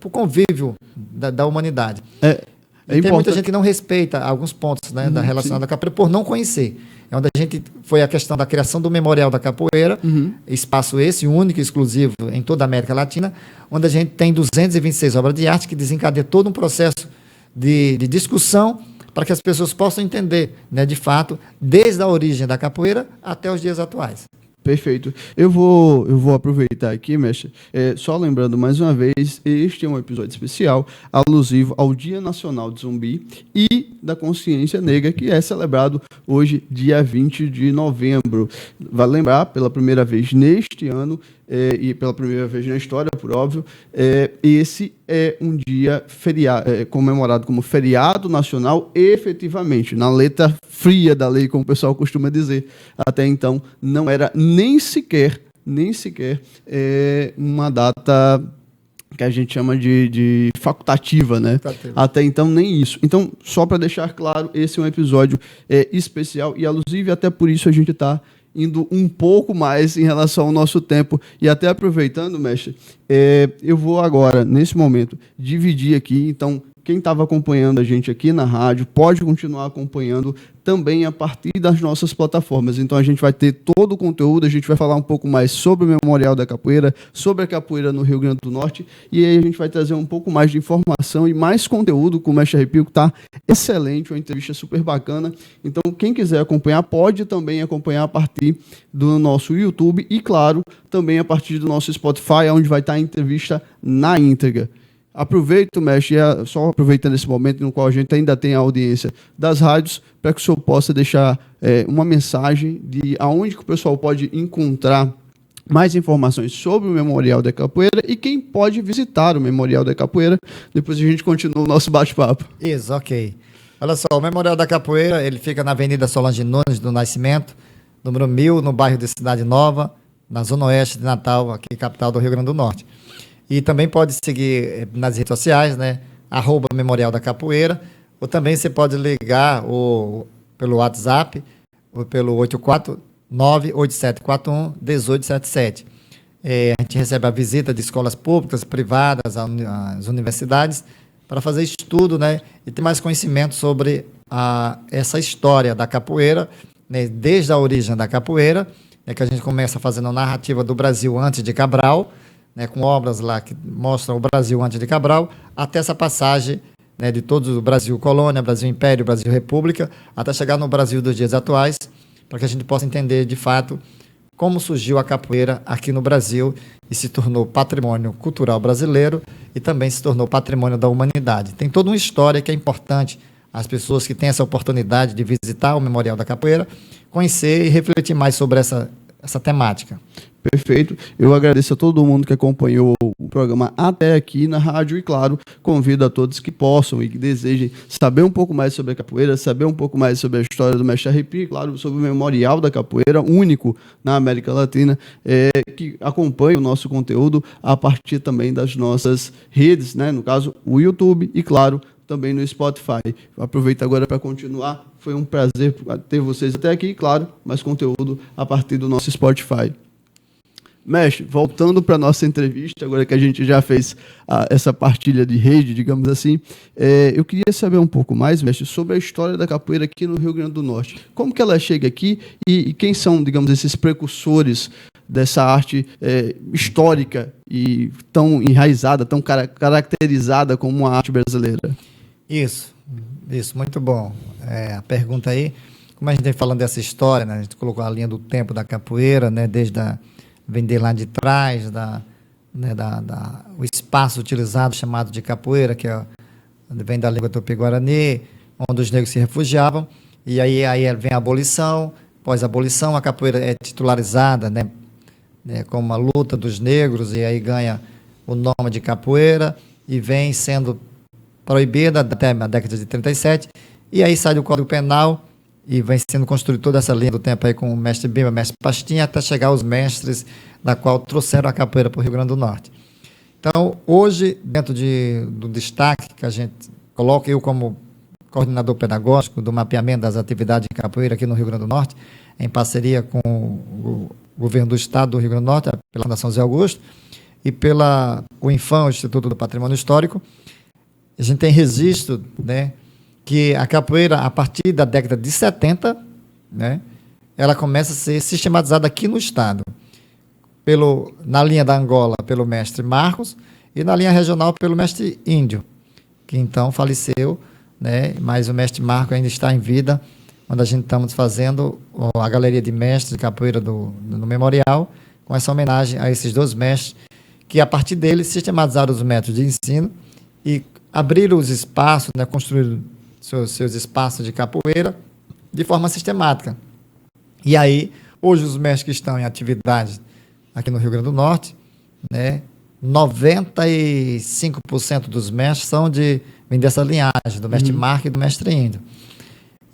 o convívio da humanidade. Tem muita gente que não respeita alguns pontos, né, relacionados à capoeira por não conhecer. É onde foi a questão da criação do Memorial da Capoeira, espaço esse, único e exclusivo em toda a América Latina, onde a gente tem 226 obras de arte que desencadeia todo um processo de discussão para que as pessoas possam entender, né, de fato, desde a origem da capoeira até os dias atuais. Perfeito. Eu vou aproveitar aqui, mestre, só lembrando mais uma vez, este é um episódio especial alusivo ao Dia Nacional de Zumbi e da Consciência Negra, que é celebrado hoje, dia 20 de novembro. Vale lembrar, pela primeira vez neste ano, e pela primeira vez na história, por óbvio, esse é um dia comemorado como feriado nacional efetivamente, na letra fria da lei, como o pessoal costuma dizer. Até então, não era nem sequer uma data que a gente chama de facultativa, né? Até então, nem isso. Então, só para deixar claro, esse é um episódio especial e alusivo, e até por isso a gente está indo um pouco mais em relação ao nosso tempo. E até aproveitando, mestre, eu vou agora, nesse momento, dividir aqui. Então, quem estava acompanhando a gente aqui na rádio pode continuar acompanhando também a partir das nossas plataformas. Então, a gente vai ter todo o conteúdo, a gente vai falar um pouco mais sobre o Memorial da Capoeira, sobre a capoeira no Rio Grande do Norte, e aí a gente vai trazer um pouco mais de informação e mais conteúdo com o Mestre Arrepio, que está excelente, uma entrevista super bacana. Então, quem quiser acompanhar, pode também acompanhar a partir do nosso YouTube e, claro, também a partir do nosso Spotify, onde vai estar a entrevista na íntegra. Aproveito, mestre, só aproveitando esse momento no qual a gente ainda tem a audiência das rádios, para que o senhor possa deixar uma mensagem de aonde que o pessoal pode encontrar mais informações sobre o Memorial da Capoeira e quem pode visitar o Memorial da Capoeira. Depois a gente continua o nosso bate-papo. Isso, ok. Olha só, o Memorial da Capoeira, ele fica na Avenida Solange Nunes do Nascimento, número 1000, no bairro de Cidade Nova, na Zona Oeste de Natal, aqui capital do Rio Grande do Norte. E também pode seguir nas redes sociais, né? @Memorial da Capoeira, ou também você pode ligar pelo WhatsApp, ou pelo 849-8741-1877. A gente recebe a visita de escolas públicas, privadas, as universidades, para fazer estudo, né? E ter mais conhecimento sobre essa história da capoeira, né? Desde a origem da capoeira, que a gente começa fazendo a narrativa do Brasil antes de Cabral, né, com obras lá que mostram o Brasil antes de Cabral, até essa passagem, né, de todo o Brasil Colônia, Brasil Império, Brasil República, até chegar no Brasil dos dias atuais, para que a gente possa entender, de fato, como surgiu a capoeira aqui no Brasil e se tornou patrimônio cultural brasileiro e também se tornou patrimônio da humanidade. Tem toda uma história que é importante as pessoas que têm essa oportunidade de visitar o Memorial da Capoeira, conhecer e refletir mais sobre essa temática. Perfeito. Eu agradeço a todo mundo que acompanhou o programa até aqui na rádio e, claro, convido a todos que possam e que desejem saber um pouco mais sobre a capoeira, saber um pouco mais sobre a história do mestre Arrepio, claro, sobre o Memorial da Capoeira, único na América Latina, que acompanhe o nosso conteúdo a partir também das nossas redes, né? No caso, o YouTube e, claro, também no Spotify. Aproveito agora para continuar. Foi um prazer ter vocês até aqui, claro, mais conteúdo a partir do nosso Spotify. Mestre, voltando para a nossa entrevista, agora que a gente já fez essa partilha de rede, digamos assim, eu queria saber um pouco mais, mestre, sobre a história da capoeira aqui no Rio Grande do Norte. Como que ela chega aqui e quem são, digamos, esses precursores dessa arte histórica e tão enraizada, tão caracterizada como a arte brasileira? Isso, muito bom. A pergunta aí, como a gente vem falando dessa história, né, a gente colocou a linha do tempo da capoeira, né, desde vender lá de trás, o espaço utilizado chamado de capoeira, que vem da língua tupi-guarani, onde os negros se refugiavam, e aí vem a abolição. Após a abolição, a capoeira é titularizada, né, como a luta dos negros, e aí ganha o nome de capoeira, e vem sendo proibida até a década de 37, e aí sai do Código Penal, e vem sendo construída toda essa linha do tempo aí com o mestre Bimba, mestre Pastinha, até chegar aos mestres da qual trouxeram a capoeira para o Rio Grande do Norte. Então, hoje, dentro do destaque que a gente coloca, eu como coordenador pedagógico do mapeamento das atividades de capoeira aqui no Rio Grande do Norte, em parceria com o governo do estado do Rio Grande do Norte, pela Fundação Zé Augusto, e o INFAM, o Instituto do Patrimônio Histórico, a gente tem registro, né, que a capoeira, a partir da década de 70, né, ela começa a ser sistematizada aqui no estado, na linha da Angola, pelo mestre Marcos, e na linha regional, pelo mestre Índio, que então faleceu, né, mas o mestre Marcos ainda está em vida, onde a gente estamos fazendo a galeria de mestres de capoeira no Memorial, com essa homenagem a esses dois mestres, que a partir deles sistematizaram os métodos de ensino e abriram os espaços, né, construíram seus espaços de capoeira de forma sistemática. E aí, hoje os mestres que estão em atividade aqui no Rio Grande do Norte, né, 95% dos mestres vêm dessa linhagem, do mestre Marco e do mestre Índio.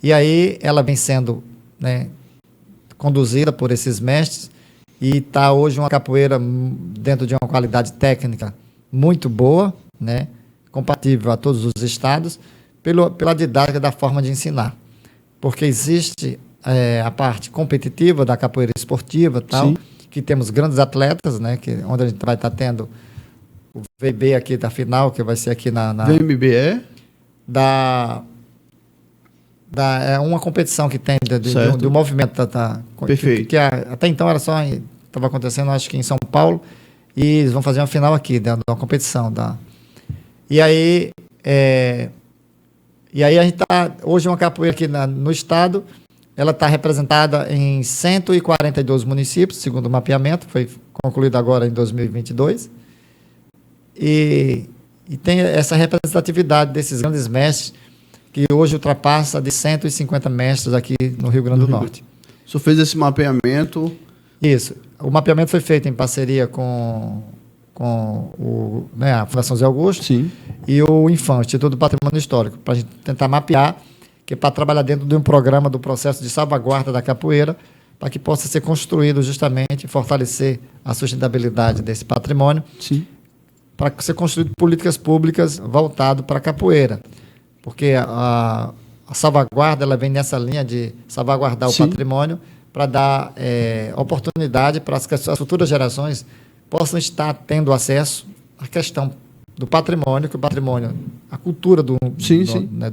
E aí ela vem sendo, né, conduzida por esses mestres e está hoje uma capoeira dentro de uma qualidade técnica muito boa, né, compatível a todos os estados, pela didática da forma de ensinar. Porque existe a parte competitiva da capoeira esportiva, tal, que temos grandes atletas, né, onde a gente vai estar tendo o VB aqui da final, que vai ser aqui na VMBE? É uma competição que tem do movimento. Perfeito. Que até então estava acontecendo, acho que em São Paulo, e eles vão fazer uma final aqui, da competição. E aí a gente está, hoje uma capoeira aqui no estado, ela está representada em 142 municípios, segundo o mapeamento, foi concluído agora em 2022. E E tem essa representatividade desses grandes mestres, que hoje ultrapassa de 150 mestres aqui no Rio Grande do Norte. O senhor fez esse mapeamento? Isso. O mapeamento foi feito em parceria com a Fundação Zé Augusto. Sim. E o INFAM, Instituto do Patrimônio Histórico, para a gente tentar mapear, que é para trabalhar dentro de um programa do processo de salvaguarda da capoeira, para que possa ser construído justamente, fortalecer a sustentabilidade desse patrimônio, Sim. para ser construído políticas públicas voltadas para a capoeira. Porque a salvaguarda ela vem nessa linha de salvaguardar Sim. o patrimônio para dar oportunidade para que as futuras gerações possam estar tendo acesso à questão do patrimônio, que o patrimônio, a cultura do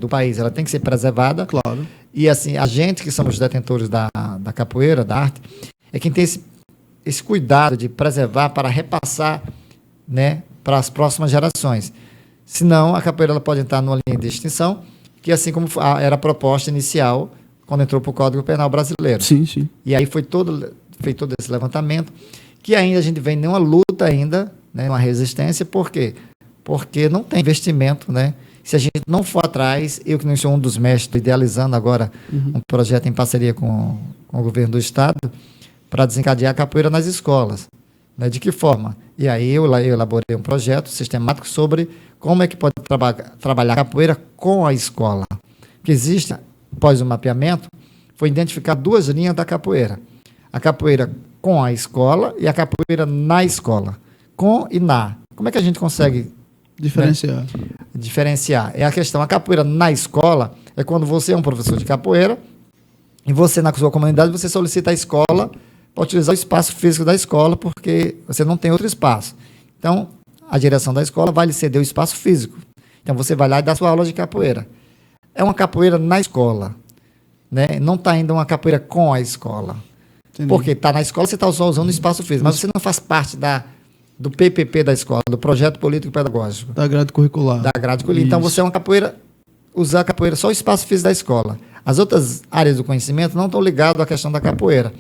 país, ela tem que ser preservada. Claro. E assim, a gente que somos detentores da capoeira, da arte, é quem tem esse cuidado de preservar para repassar, né, para as próximas gerações. Senão, a capoeira ela pode entrar numa linha de extinção, que assim como era a proposta inicial, quando entrou para o Código Penal brasileiro. Sim, sim. E aí feito todo esse levantamento, que ainda a gente vem numa luta ainda, né, uma resistência. Por quê? Porque não tem investimento, né? Se a gente não for atrás, eu que não sou um dos mestres, idealizando agora um projeto em parceria com o governo do estado, para desencadear a capoeira nas escolas. Né? De que forma? E aí eu elaborei um projeto sistemático sobre como é que pode trabalhar a capoeira com a escola. Que existe, após o mapeamento, foi identificar 2 linhas da capoeira. A capoeira com a escola e a capoeira na escola. Com e na. Como é que a gente consegue diferenciar? Né? Diferenciar. É a questão, a capoeira na escola é quando você é um professor de capoeira e você, na sua comunidade, você solicita a escola para utilizar o espaço físico da escola, porque você não tem outro espaço. Então, a direção da escola vai lhe ceder o espaço físico. Então, você vai lá e dá sua aula de capoeira. É uma capoeira na escola. Né? Não está ainda uma capoeira com a escola. Entendi. Porque está na escola, você está só usando o espaço físico, mas você não faz parte do PPP da escola, do Projeto Político Pedagógico. Da grade curricular. Da grade curricular. Então, você é uma capoeira, usar a capoeira só o espaço físico da escola. As outras áreas do conhecimento não estão ligadas à questão da capoeira.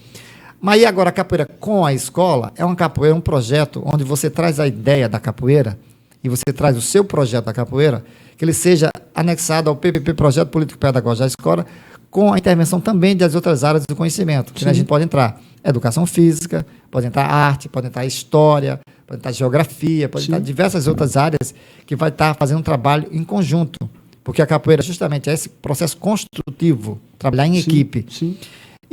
Mas e agora a capoeira com a escola é uma capoeira, um projeto onde você traz a ideia da capoeira e você traz o seu projeto da capoeira, que ele seja anexado ao PPP, Projeto Político Pedagógico da escola, com a intervenção também das outras áreas do conhecimento. Que a gente pode entrar educação física, pode entrar arte, pode entrar história, pode entrar geografia, pode entrar diversas outras áreas que vai estar fazendo um trabalho em conjunto. Porque a capoeira justamente é esse processo construtivo, trabalhar em equipe. Sim.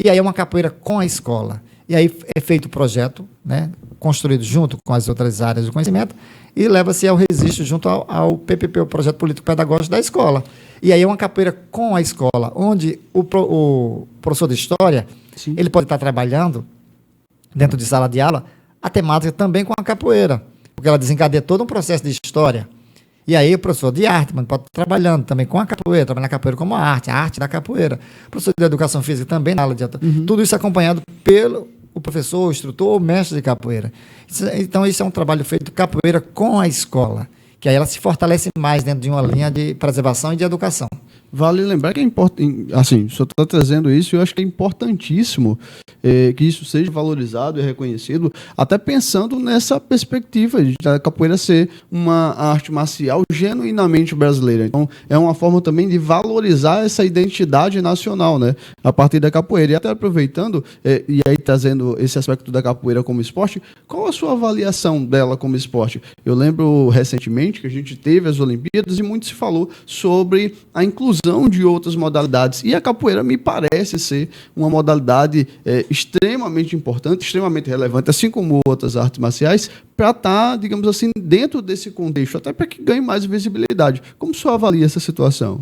E aí é uma capoeira com a escola. E aí é feito o projeto, né, construído junto com as outras áreas do conhecimento, e leva-se ao registro junto ao PPP, o Projeto Político Pedagógico da escola. E aí é uma capoeira com a escola, onde o professor de história, ele pode estar trabalhando dentro de sala de aula a temática também com a capoeira, porque ela desencadeia todo um processo de história. E aí o professor de arte pode estar trabalhando também com a capoeira, trabalhando a capoeira como a arte da capoeira. O professor de educação física também na aula de tudo isso acompanhado pelo professor, o instrutor, o mestre de capoeira. Então, isso é um trabalho feito capoeira com a escola, que aí ela se fortalece mais dentro de uma linha de preservação e de educação. Vale lembrar que é importante, assim, o senhor está trazendo isso, e eu acho que é importantíssimo que isso seja valorizado e reconhecido, até pensando nessa perspectiva de a capoeira ser uma arte marcial genuinamente brasileira. Então, é uma forma também de valorizar essa identidade nacional, né, a partir da capoeira. E até aproveitando, e aí trazendo esse aspecto da capoeira como esporte, qual a sua avaliação dela como esporte? Eu lembro recentemente que a gente teve as Olimpíadas e muito se falou sobre a inclusão de outras modalidades. E a capoeira me parece ser uma modalidade extremamente importante, extremamente relevante, assim como outras artes marciais, para estar, digamos assim, dentro desse contexto, até para que ganhe mais visibilidade. Como o senhor avalia essa situação?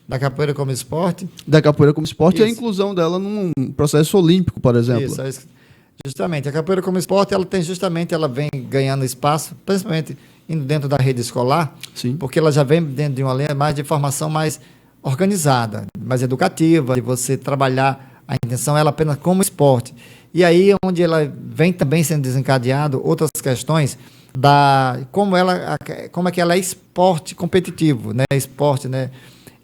Da capoeira como esporte? Da capoeira como esporte e a inclusão dela num processo olímpico, por exemplo. Isso. Justamente. A capoeira como esporte, ela vem ganhando espaço, principalmente indo dentro da rede escolar, porque ela já vem dentro de uma linha mais de formação mais organizada, mais educativa, de você trabalhar a intenção ela apenas como esporte. E aí onde ela vem também sendo desencadeado outras questões como é que ela é esporte competitivo, né? Esporte, né?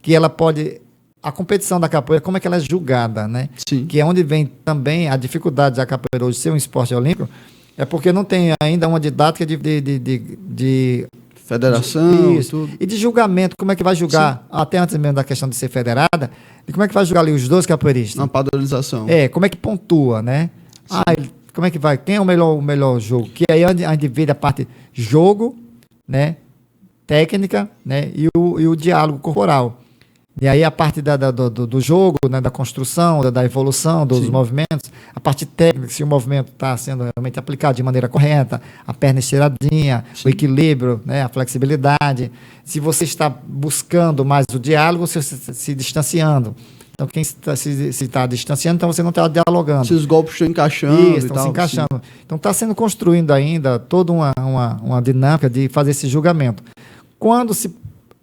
Que ela pode, a competição da capoeira, como é que ela é julgada, né? Que é onde vem também a dificuldade da capoeira hoje ser um esporte olímpico, é porque não tem ainda uma didática de Federação, isso, tudo. e de julgamento, como é que vai julgar, até antes mesmo da questão de ser federada, e como é que vai julgar ali os dois capoeiristas? Na padronização. Como é que pontua, né? Como é que vai? Quem é o melhor jogo? Que aí a gente divide a parte jogo, né? Técnica, né? E o diálogo corporal. E aí a parte do jogo, né? Da construção, da evolução dos movimentos, a parte técnica, se o movimento está sendo realmente aplicado de maneira correta, a perna estiradinha, o equilíbrio, né? A flexibilidade. Se você está buscando mais o diálogo, você se distanciando. Então, quem se está distanciando, então você não está dialogando. Se os golpes estão encaixando. Isso, estão se encaixando. Sim. Então, está sendo construindo ainda toda uma dinâmica de fazer esse julgamento. Quando se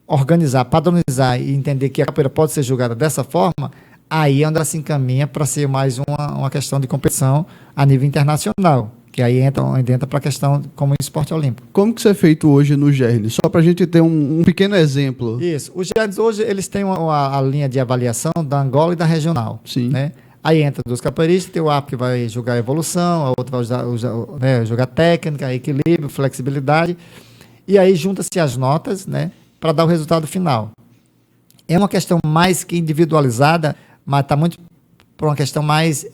organizar, padronizar e entender que a capoeira pode ser julgada dessa forma, aí ela se encaminha para ser mais uma questão de competição a nível internacional. Que aí entra para a questão como esporte olímpico. Como que isso é feito hoje no GERN? Só para a gente ter um pequeno exemplo. Isso. Os GERNs hoje eles têm a linha de avaliação da Angola e da regional. Sim. Né? Aí entra dos capoeiristas, tem o APO que vai julgar a evolução, a outra vai julgar técnica, equilíbrio, flexibilidade. E aí junta-se as notas, né, para dar o resultado final. É uma questão mais que individualizada, mas está muito por uma questão mais,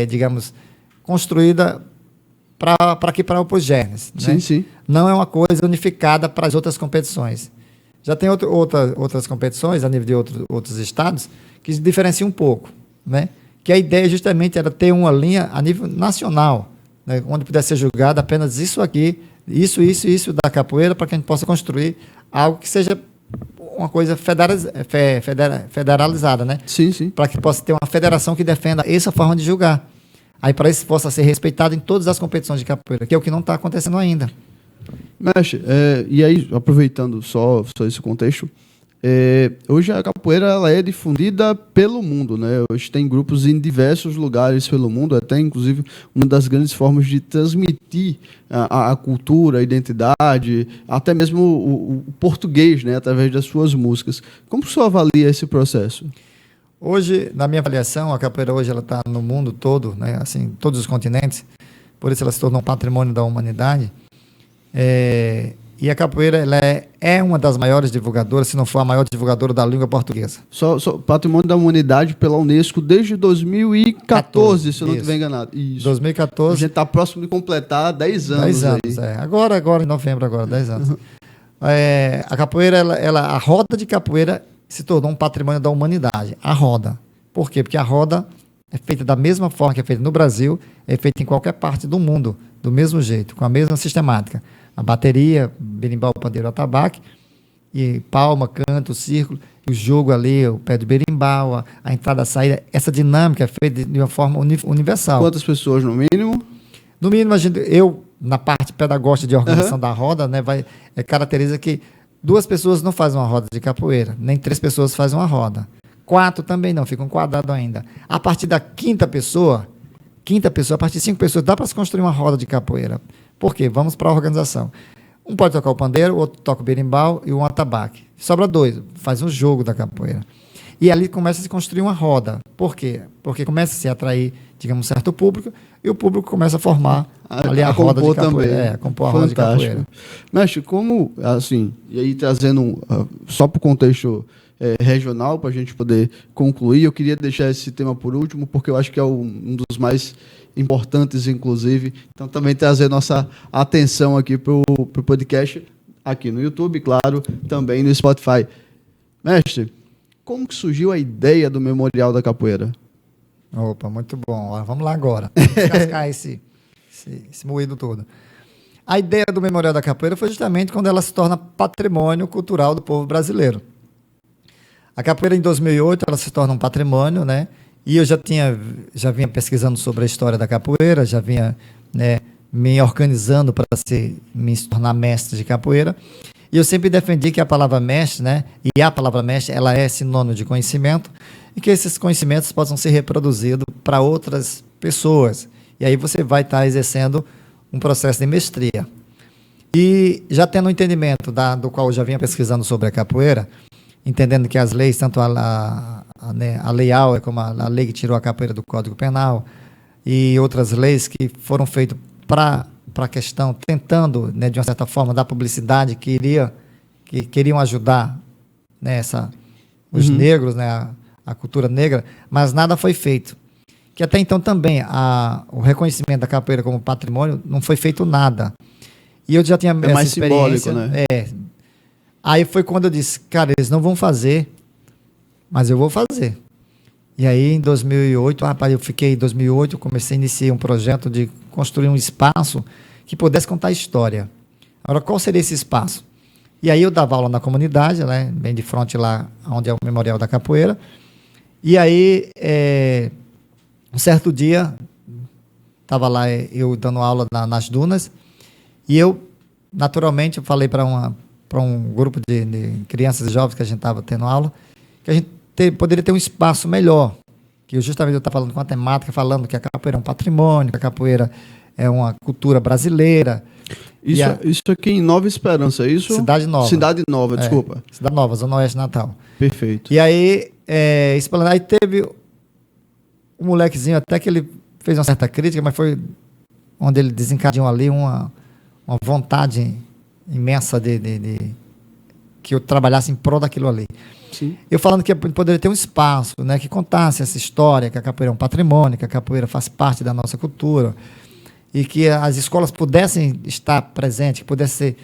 digamos, construída para os GERNs. Sim, né? sim. Não é uma coisa unificada para as outras competições. Já tem outras competições a nível de outros estados que se diferenciam um pouco, né? Que a ideia justamente era ter uma linha a nível nacional, né? Onde pudesse ser julgado apenas isso aqui, isso da capoeira, para que a gente possa construir algo que seja uma coisa federalizada, né? Sim, sim. Para que possa ter uma federação que defenda essa forma de julgar. Aí para isso possa ser respeitado em todas as competições de capoeira, que é o que não está acontecendo ainda. Mestre, e aí, aproveitando só esse contexto, hoje a capoeira ela é difundida pelo mundo, né? Hoje tem grupos em diversos lugares pelo mundo, até inclusive uma das grandes formas de transmitir a cultura, a identidade, até mesmo o português, né? Através das suas músicas. Como o senhor avalia esse processo? Hoje, na minha avaliação, a capoeira hoje ela está no mundo todo, né? Assim, todos os continentes, por isso ela se tornou um patrimônio da humanidade. E a capoeira ela é uma das maiores divulgadoras, se não for a maior divulgadora da língua portuguesa. Só patrimônio da humanidade pela Unesco desde 2014, se eu não estiver enganado. Isso. 2014. A gente está próximo de completar 10 anos. 10 anos, aí. Agora em novembro, 10 anos. A capoeira, a roda de capoeira se tornou um patrimônio da humanidade. A roda. Por quê? Porque a roda é feita da mesma forma que é feita no Brasil, é feita em qualquer parte do mundo, do mesmo jeito, com a mesma sistemática. A bateria, berimbau, pandeiro, atabaque, e palma, canto, círculo, e o jogo ali, o pé do berimbau, a entrada, a saída, essa dinâmica é feita de uma forma universal. Quantas pessoas no mínimo? No mínimo, eu, na parte pedagógica de organização da roda, né, caracteriza que 2 pessoas não fazem uma roda de capoeira, nem 3 pessoas fazem uma roda. 4 também não, fica um quadrado ainda. A partir da quinta pessoa, a partir de 5 pessoas, dá para se construir uma roda de capoeira. Por quê? Vamos para a organização. Um pode tocar o pandeiro, o outro toca o berimbau e um atabaque. Sobra 2, faz um jogo da capoeira. E ali começa a se construir uma roda. Por quê? Porque começa a se atrair, digamos, um certo público, e o público começa a formar ali a roda de capoeira. A compor a roda de capoeira. Mestre, como, assim, e aí trazendo só para o contexto regional, para a gente poder concluir, eu queria deixar esse tema por último, porque eu acho que é um dos mais importantes, inclusive. Então, também trazer nossa atenção aqui para o podcast, aqui no YouTube, claro, também no Spotify. Mestre, como que surgiu a ideia do Memorial da Capoeira? Opa, muito bom. Vamos lá agora. Descascar esse moído todo. A ideia do Memorial da Capoeira foi justamente quando ela se torna patrimônio cultural do povo brasileiro. A capoeira, em 2008, ela se torna um patrimônio, né? E eu já vinha pesquisando sobre a história da capoeira, já vinha, né, me organizando para me tornar mestre de capoeira. E eu sempre defendi que a palavra mestre, né, e a palavra mestre, ela é sinônimo de conhecimento, e que esses conhecimentos possam ser reproduzidos para outras pessoas. E aí você vai estar exercendo um processo de mestria. E já tendo um entendimento do qual eu já vinha pesquisando sobre a capoeira, entendendo que as leis, tanto a Lei Áurea, como a lei que tirou a capoeira do Código Penal, e outras leis que foram feitas para para a questão, tentando, né, de uma certa forma, dar publicidade, que queriam ajudar, né, os negros, né, a cultura negra, mas nada foi feito. Que até então também o reconhecimento da capoeira como patrimônio não foi feito nada. E eu já tinha essa mais experiência. simbólico, né? Aí foi quando eu disse, cara, eles não vão fazer, mas eu vou fazer. E aí em 2008, rapaz, em 2008, iniciei um projeto de construir um espaço que pudesse contar história. Agora, qual seria esse espaço? E aí eu dava aula na comunidade, né, bem de frente lá onde é o Memorial da Capoeira. E aí, um certo dia, estava lá eu dando aula nas dunas, e eu, naturalmente, falei para um grupo de crianças e jovens que a gente estava tendo aula, que a gente poderia ter um espaço melhor, que justamente eu estava falando com a temática, falando que a capoeira é um patrimônio, que a capoeira é uma cultura brasileira. Isso aqui em Nova Esperança, é isso? Cidade Nova. Cidade Nova, desculpa. Cidade Nova, Zona Oeste de Natal. Perfeito. E aí, aí teve um molequezinho, até que ele fez uma certa crítica, mas foi onde ele desencadeou ali uma vontade imensa de que eu trabalhasse em prol daquilo ali. Sim. Eu falando que poderia ter um espaço, né, que contasse essa história, que a capoeira é um patrimônio, que a capoeira faz parte da nossa cultura, e que as escolas pudessem estar presentes, que pudesse ser...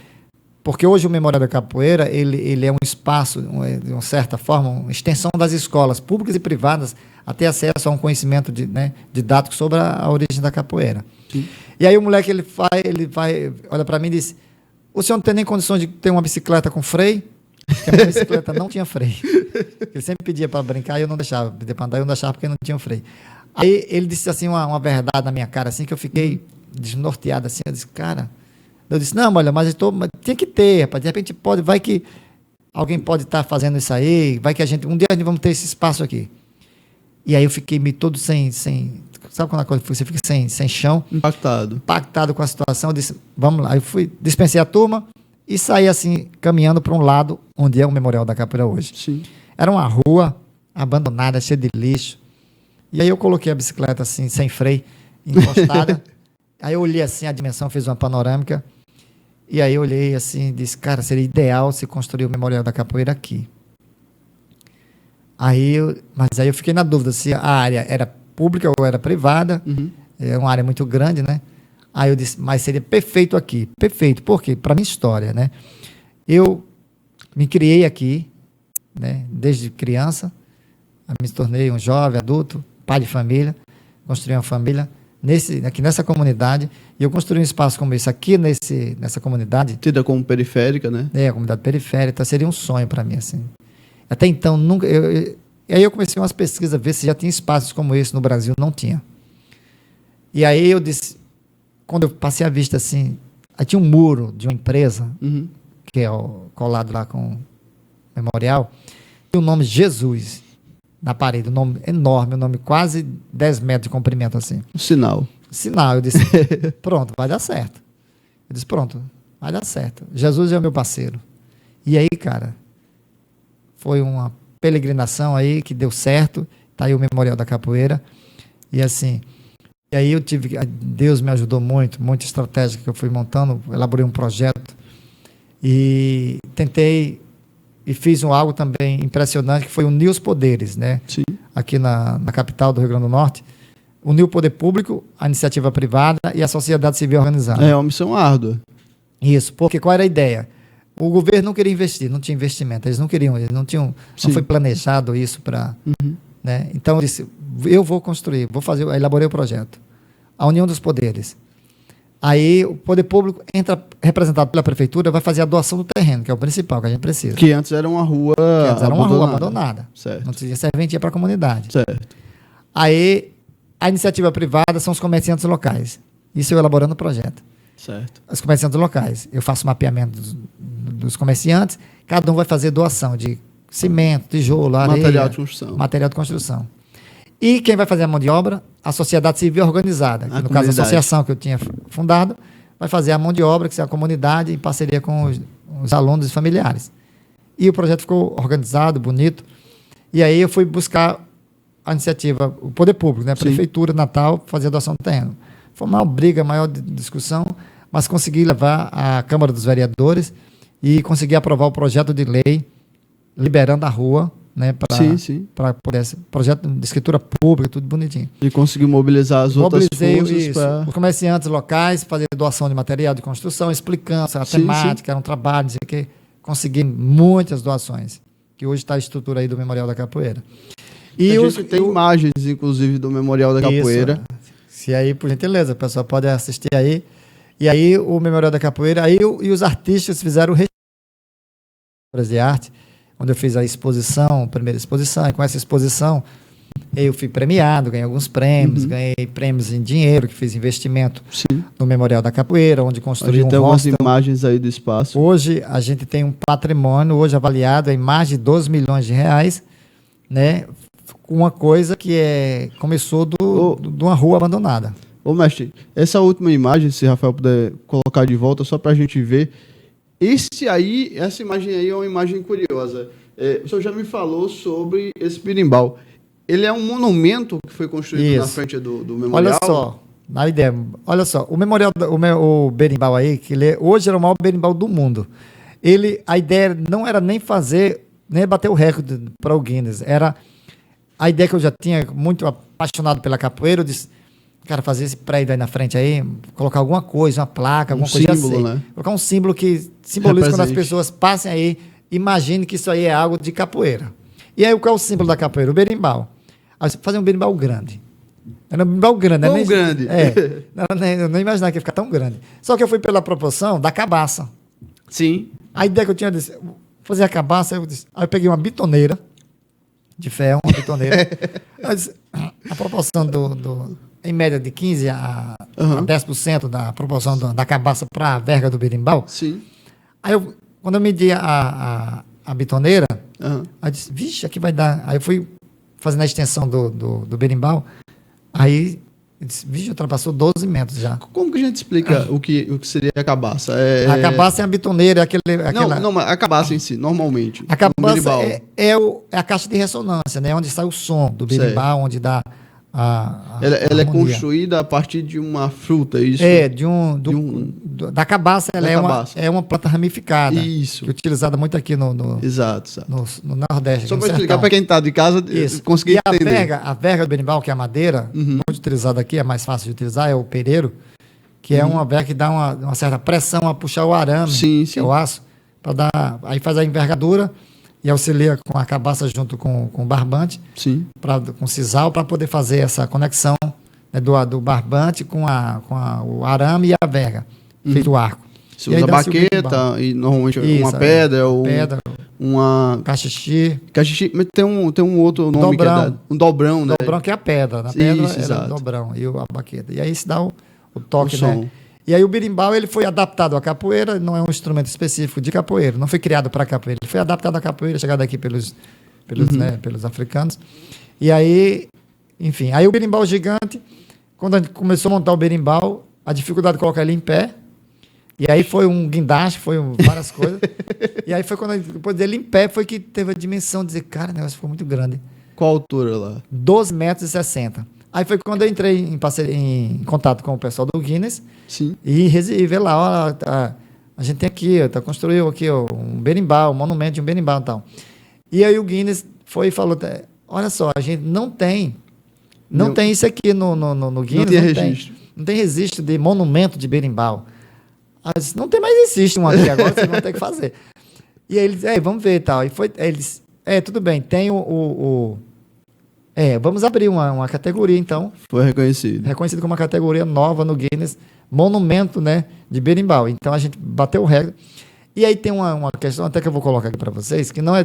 Porque hoje o Memorial da Capoeira, ele é um espaço, de uma certa forma, uma extensão das escolas públicas e privadas a ter acesso a um conhecimento didático sobre a origem da capoeira. Sim. E aí o moleque, ele vai olha para mim e diz, o senhor não tem nem condições de ter uma bicicleta com freio? Porque a minha bicicleta não tinha freio. Ele sempre pedia para brincar e eu não deixava, pedia para andar e eu não deixava porque não tinha freio. Aí ele disse assim uma verdade na minha cara, assim, que eu fiquei desnorteado, assim, eu disse, cara... Eu disse, não, olha, mas tem que ter, rapaz, de repente pode, vai que alguém pode estar fazendo isso aí, vai que um dia a gente vamos ter esse espaço aqui. E aí eu fiquei todo sem sabe quando a coisa você fica sem chão? Impactado com a situação, eu disse, vamos lá. Aí eu dispensei a turma e saí assim, caminhando para um lado onde é o Memorial da Capoeira hoje. Sim. Era uma rua abandonada, cheia de lixo. E aí eu coloquei a bicicleta assim, sem freio, encostada. Aí eu olhei assim a dimensão, fiz uma panorâmica. E aí eu olhei assim e disse, cara, seria ideal se construir o Memorial da Capoeira aqui. Mas aí eu fiquei na dúvida se a área era pública ou era privada. Uhum. É uma área muito grande, né? Aí eu disse, mas seria perfeito aqui. Perfeito, por quê? Para minha história, né? Eu me criei aqui, né? Desde criança. Me tornei um jovem, adulto, pai de família. Construí uma família aqui nessa comunidade, e eu construí um espaço como esse aqui nessa comunidade. Tida como periférica, né? A comunidade periférica, seria um sonho para mim, assim. Até então, nunca... Aí eu comecei umas pesquisas a ver se já tinha espaços como esse no Brasil, não tinha. E aí eu disse, quando eu passei a vista, assim, aí tinha um muro de uma empresa, uhum, que é colado lá com o memorial, e o nome Jesus na parede, um nome enorme, um nome quase 10 metros de comprimento, assim. Um sinal. Eu disse, pronto, vai dar certo. Eu disse, pronto, vai dar certo. Jesus é o meu parceiro. E aí, cara, foi uma peregrinação aí que deu certo. Tá aí o Memorial da Capoeira. E assim, e aí Deus me ajudou muito, muita estratégia que eu fui montando, elaborei um projeto e tentei e fiz algo também impressionante, que foi unir os poderes, né? Sim. Aqui na capital do Rio Grande do Norte, unir o poder público, a iniciativa privada e a sociedade civil organizada. É uma missão árdua. Isso, porque qual era a ideia? O governo não queria investir, não tinha investimento, eles não tinham, não foi planejado isso para... Uhum. Né? Então eu disse, eu vou construir, elaborei o projeto. A união dos poderes. Aí o poder público entra representado pela prefeitura, vai fazer a doação do terreno, que é o principal que a gente precisa. Que antes era uma rua abandonada. Certo. Não tinha serventia para a comunidade. Certo. Aí a iniciativa privada são os comerciantes locais. Isso eu elaborando o projeto. Certo. Os comerciantes locais. Eu faço mapeamento dos comerciantes, cada um vai fazer doação de cimento, tijolo, areia, material de construção. E quem vai fazer a mão de obra? A sociedade civil organizada, que no caso a associação que eu tinha fundado, vai fazer a mão de obra, que é a comunidade, em parceria com os alunos e familiares. E o projeto ficou organizado, bonito. E aí eu fui buscar a iniciativa, o poder público, né? A prefeitura, Natal, fazer a doação do terreno. Foi uma briga, maior discussão. mas consegui levar à Câmara dos Vereadores e consegui aprovar o projeto de lei liberando a rua, né, para poder projeto de escritura pública, tudo bonitinho. E conseguiu mobilizar as outras forças para os comerciantes locais, fazer doação de material de construção, explicando a temática, era um trabalho, não sei o quê. Consegui muitas doações, que hoje está a estrutura aí do Memorial da Capoeira. E a gente tem imagens, inclusive, do Memorial da Capoeira. Se aí, por gentileza, o pessoal pode assistir aí. E aí, o Memorial da Capoeira, aí e os artistas fizeram o de arte, onde eu fiz a exposição, a primeira exposição, e com essa exposição eu fui premiado, ganhei alguns prêmios, ganhei prêmios em dinheiro, que fiz investimento no Memorial da Capoeira, onde construí um hostel. Tem algumas imagens aí do espaço. Hoje a gente tem um patrimônio, hoje avaliado em mais de 12 milhões de reais, né? Uma coisa que começou de uma rua abandonada. Ô, mestre, essa última imagem, se Rafael puder colocar de volta, só para a gente ver. Essa imagem aí é uma imagem curiosa. O senhor já me falou sobre esse berimbau. Ele é um monumento que foi construído na frente do memorial? Olha só, na ideia. Olha só, o memorial, o berimbau aí, que hoje era o maior berimbau do mundo. A ideia não era nem bater o recorde para o Guinness. Era a ideia que eu já tinha, muito apaixonado pela capoeira. Eu disse, cara, fazer esse prédio aí na frente aí, colocar alguma coisa, uma placa, alguma coisa símbolo, assim. Né? Colocar um símbolo que simboliza quando as pessoas passem aí, imagine que isso aí é algo de capoeira. E aí, qual é o símbolo da capoeira? O berimbau. Aí você fazer um berimbau grande. Era um berimbau grande. Tão grande. Eu nem imaginava que ia ficar tão grande. Só que eu fui pela proporção da cabaça. Sim. A ideia que eu tinha, eu disse, fazer a cabaça, aí eu peguei uma bitoneira de ferro, uma bitoneira. Eu disse, a proporção em média de 15% a 10% da proporção da cabaça para a verga do berimbau. Sim. Aí quando eu medi a bitoneira, aí eu disse, vixe, aqui vai dar. Aí eu fui fazendo a extensão do berimbau, aí eu disse, vixe, ultrapassou 12 metros já. Como que a gente explica o que seria a cabaça? A cabaça é a bitoneira, Não, mas a cabaça em si, normalmente. A cabaça é a caixa de ressonância, né? Onde sai o som do berimbau, onde dá ela é construída a partir de uma fruta, isso? Da cabaça, é uma planta ramificada. Isso. Que é utilizada muito aqui no Exato. No Nordeste. Só para explicar para quem está de casa conseguir entender. A verga do berimbau, que é a madeira, muito utilizada aqui, é mais fácil de utilizar, é o pereiro, que é uma verga que dá uma certa pressão a puxar o arame, que é o aço, para dar. Aí faz a envergadura e auxilia com a cabaça junto com o barbante, com o sisal, para poder fazer essa conexão, né, do barbante com o arame e a verga, feito o arco. Você usa baqueta e normalmente uma pedra ou uma... Cachixi. Mas tem um outro nome que é um dobrão, né? Dobrão, que é a pedra. Na pedra é o dobrão e a baqueta. E aí se dá o toque, né? E aí o berimbau, ele foi adaptado à capoeira, não é um instrumento específico de capoeira, não foi criado para capoeira, ele foi adaptado à capoeira, chegado aqui pelos africanos. E aí, enfim, aí o berimbau gigante, quando a gente começou a montar o berimbau, a dificuldade de colocar ele em pé, e aí foi um guindaste, várias coisas, e aí foi quando, depois dele em pé, foi que teve a dimensão de dizer, cara, o negócio foi muito grande. Qual a altura lá? 12,60 metros. Aí foi quando eu entrei em contato com o pessoal do Guinness. Sim. E ver lá, a gente tem aqui, construiu aqui um berimbau, um monumento de um berimbau e tal. E aí o Guinness foi e falou, olha só, a gente não tem isso aqui no Guinness. Não tem registro. Não tem registro de monumento de berimbau. Aí disse, não tem mais existe um aqui agora, vocês vão ter que fazer. E aí eles, vamos ver e tal. E eles, tudo bem, tem vamos abrir uma categoria, então. Foi reconhecido. Reconhecido como uma categoria nova no Guinness, monumento, né, de berimbau. Então, a gente bateu o recorde. E aí tem uma questão, até que eu vou colocar aqui para vocês, que não é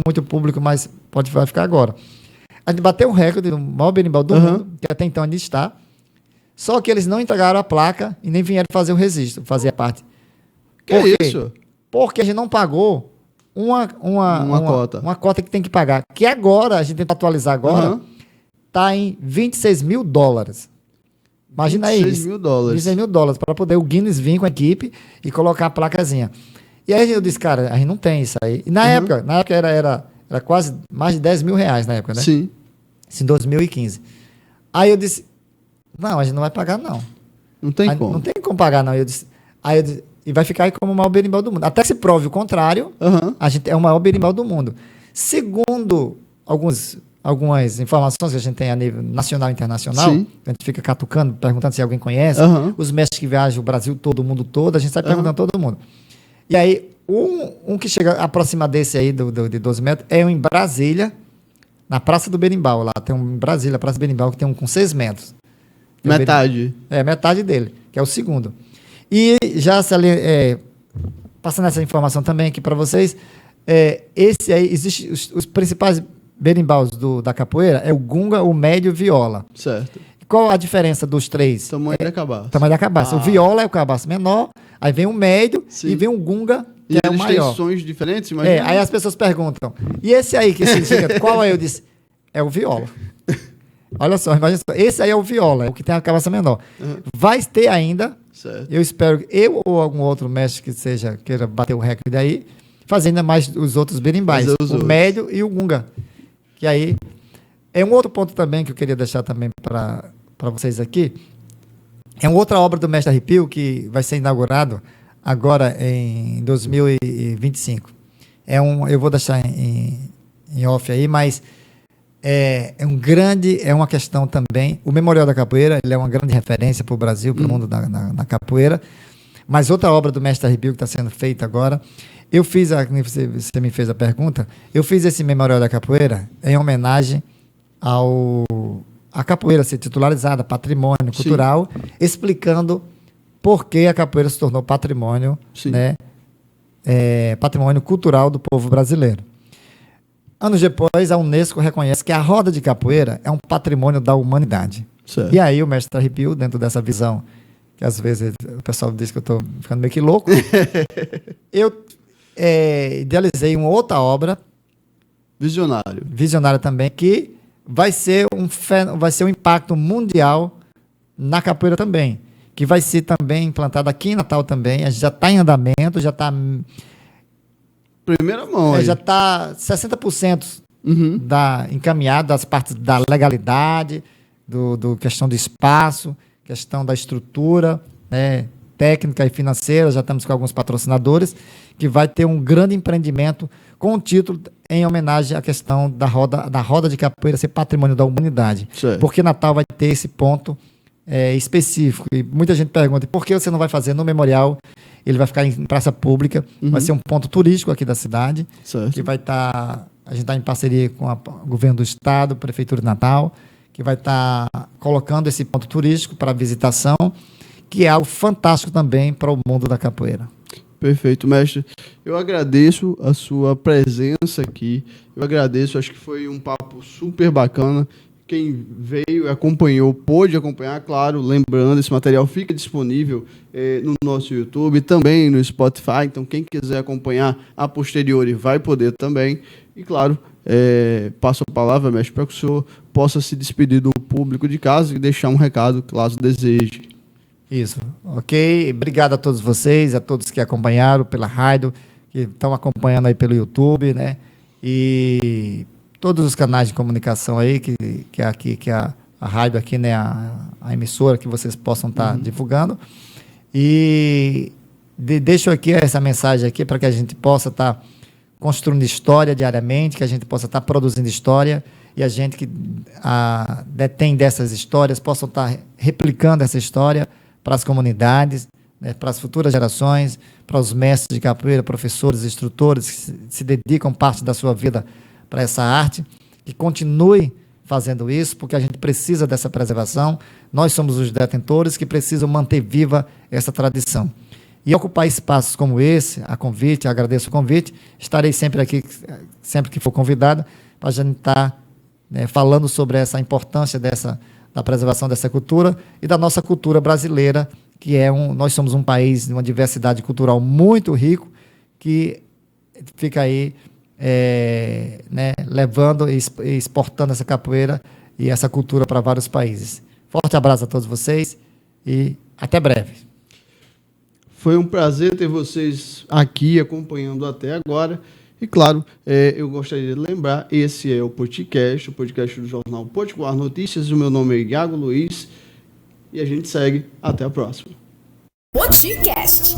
muito público, mas vai ficar agora. A gente bateu o recorde do maior berimbau do mundo, que até então ainda está. Só que eles não entregaram a placa e nem vieram fazer o registro, fazer a parte. Por quê? Isso? Porque a gente não pagou uma cota que tem que pagar, que agora, a gente tenta atualizar agora, está em $26.000. Imagina aí. $26.000 para poder o Guinness vir com a equipe e colocar a placazinha. E aí eu disse, cara, a gente não tem isso aí. E na época era quase mais de R$10.000 na época, né? Sim. Isso em 2015. Aí eu disse, não, a gente não vai pagar, não. Não tem como. Não tem como pagar, não. Eu disse, Aí eu disse, e vai ficar aí como o maior berimbau do mundo. Até que se prove o contrário, a gente é o maior berimbau do mundo. Segundo algumas informações que a gente tem a nível nacional e internacional, Sim. a gente fica catucando, perguntando se alguém conhece, os mestres que viajam o Brasil todo, o mundo todo, a gente sai perguntando a todo mundo. E aí, um que chega aproxima desse aí, de 12 metros, é um em Brasília, na Praça do Berimbau, lá tem um em Brasília, a Praça do Berimbau, que tem um com 6 metros. Tem Metade. metade dele, que é o segundo. E já passando essa informação também aqui para vocês, esse aí, existe os principais berimbaus da capoeira, é o gunga, o médio e o viola. Certo. Qual a diferença dos três? Tamanho da cabaça. Tamanho da cabaça. O viola é o cabaço menor, aí vem o médio Sim. e vem o gunga, que E é o eles maior. têm sons diferentes, imagina? Aí as pessoas perguntam, e esse aí que significa, qual é? Eu disse, é o viola. Olha só, imagina só, esse aí é o viola, é o que tem a cabaça menor. Vai ter ainda, Certo. eu espero que eu ou algum outro mestre queira bater o recorde aí, fazer ainda mais os outros berimbais, Fazer os o outros. médio e o gunga. Que aí é um outro ponto também que eu queria deixar também para vocês aqui. É uma outra obra do mestre Arrepio que vai ser inaugurado agora em 2025. Eu vou deixar em off aí, mas é uma questão também. O Memorial da Capoeira, ele é uma grande referência para o Brasil, para o mundo da capoeira. Mas outra obra do mestre Arrepio que está sendo feita agora, você me fez a pergunta, eu fiz esse Memorial da Capoeira em homenagem à capoeira ser titularizada, patrimônio cultural, explicando por que a capoeira se tornou patrimônio, né, patrimônio cultural do povo brasileiro. Anos depois, a Unesco reconhece que a roda de capoeira é um patrimônio da humanidade. Certo. E aí o mestre Arrepio, dentro dessa visão, que às vezes o pessoal diz que eu estou ficando meio que louco, eu idealizei uma outra obra, visionária também, que vai ser um impacto mundial na capoeira também, que vai ser também implantado aqui em Natal também, a gente já está em andamento, já está... Primeira mão. já está 60% Uhum. encaminhado das partes da legalidade, do questão do espaço, questão da estrutura, né, técnica e financeira. Já estamos com alguns patrocinadores, que vai ter um grande empreendimento com o título em homenagem à questão da roda de capoeira ser patrimônio da humanidade. Certo. Porque Natal vai ter esse ponto específico. E muita gente pergunta, por que você não vai fazer no memorial? Ele vai ficar em praça pública, vai ser um ponto turístico aqui da cidade, Certo. que vai estar... a gente está em parceria com o governo do estado, Prefeitura de Natal, que vai estar colocando esse ponto turístico para visitação, que é algo fantástico também para o mundo da capoeira. Perfeito, mestre. Eu agradeço a sua presença aqui. Eu agradeço, acho que foi um papo super bacana. Quem veio e acompanhou, pôde acompanhar, claro, lembrando, esse material fica disponível no nosso YouTube, também no Spotify, então quem quiser acompanhar a posteriori vai poder também. E claro, passo a palavra, mestre, para que o senhor possa se despedir do público de casa e deixar um recado, caso deseje. Isso, ok. Obrigado a todos vocês, a todos que acompanharam pela rádio, que estão acompanhando aí pelo YouTube, né? E todos os canais de comunicação aí, que a rádio aqui, né? A emissora, que vocês possam estar divulgando. E deixo aqui essa mensagem aqui para que a gente possa estar construindo história diariamente, que a gente possa estar produzindo história, e a gente que detém dessas histórias possa estar replicando essa história para as comunidades, né, para as futuras gerações, para os mestres de capoeira, professores, instrutores que se dedicam parte da sua vida para essa arte, que continue fazendo isso, porque a gente precisa dessa preservação. Nós somos os detentores que precisam manter viva essa tradição. E ocupar espaços como esse, agradeço o convite, estarei sempre aqui, sempre que for convidado, para a gente estar falando sobre essa importância da preservação dessa cultura e da nossa cultura brasileira, que nós somos um país de uma diversidade cultural muito rico, que fica aí levando e exportando essa capoeira e essa cultura para vários países. Forte abraço a todos vocês e até breve. Foi um prazer ter vocês aqui acompanhando até agora. E, claro, eu gostaria de lembrar, esse é o podcast do jornal Potiguar Notícias. O meu nome é Iago Luiz e a gente segue. Até a próxima. Poticast.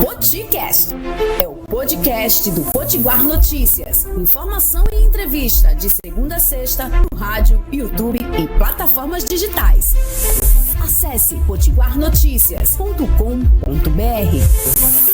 Poticast é o podcast do Potiguar Notícias. Informação e entrevista de segunda a sexta no rádio, YouTube e plataformas digitais. Acesse potiguarnoticias.com.br.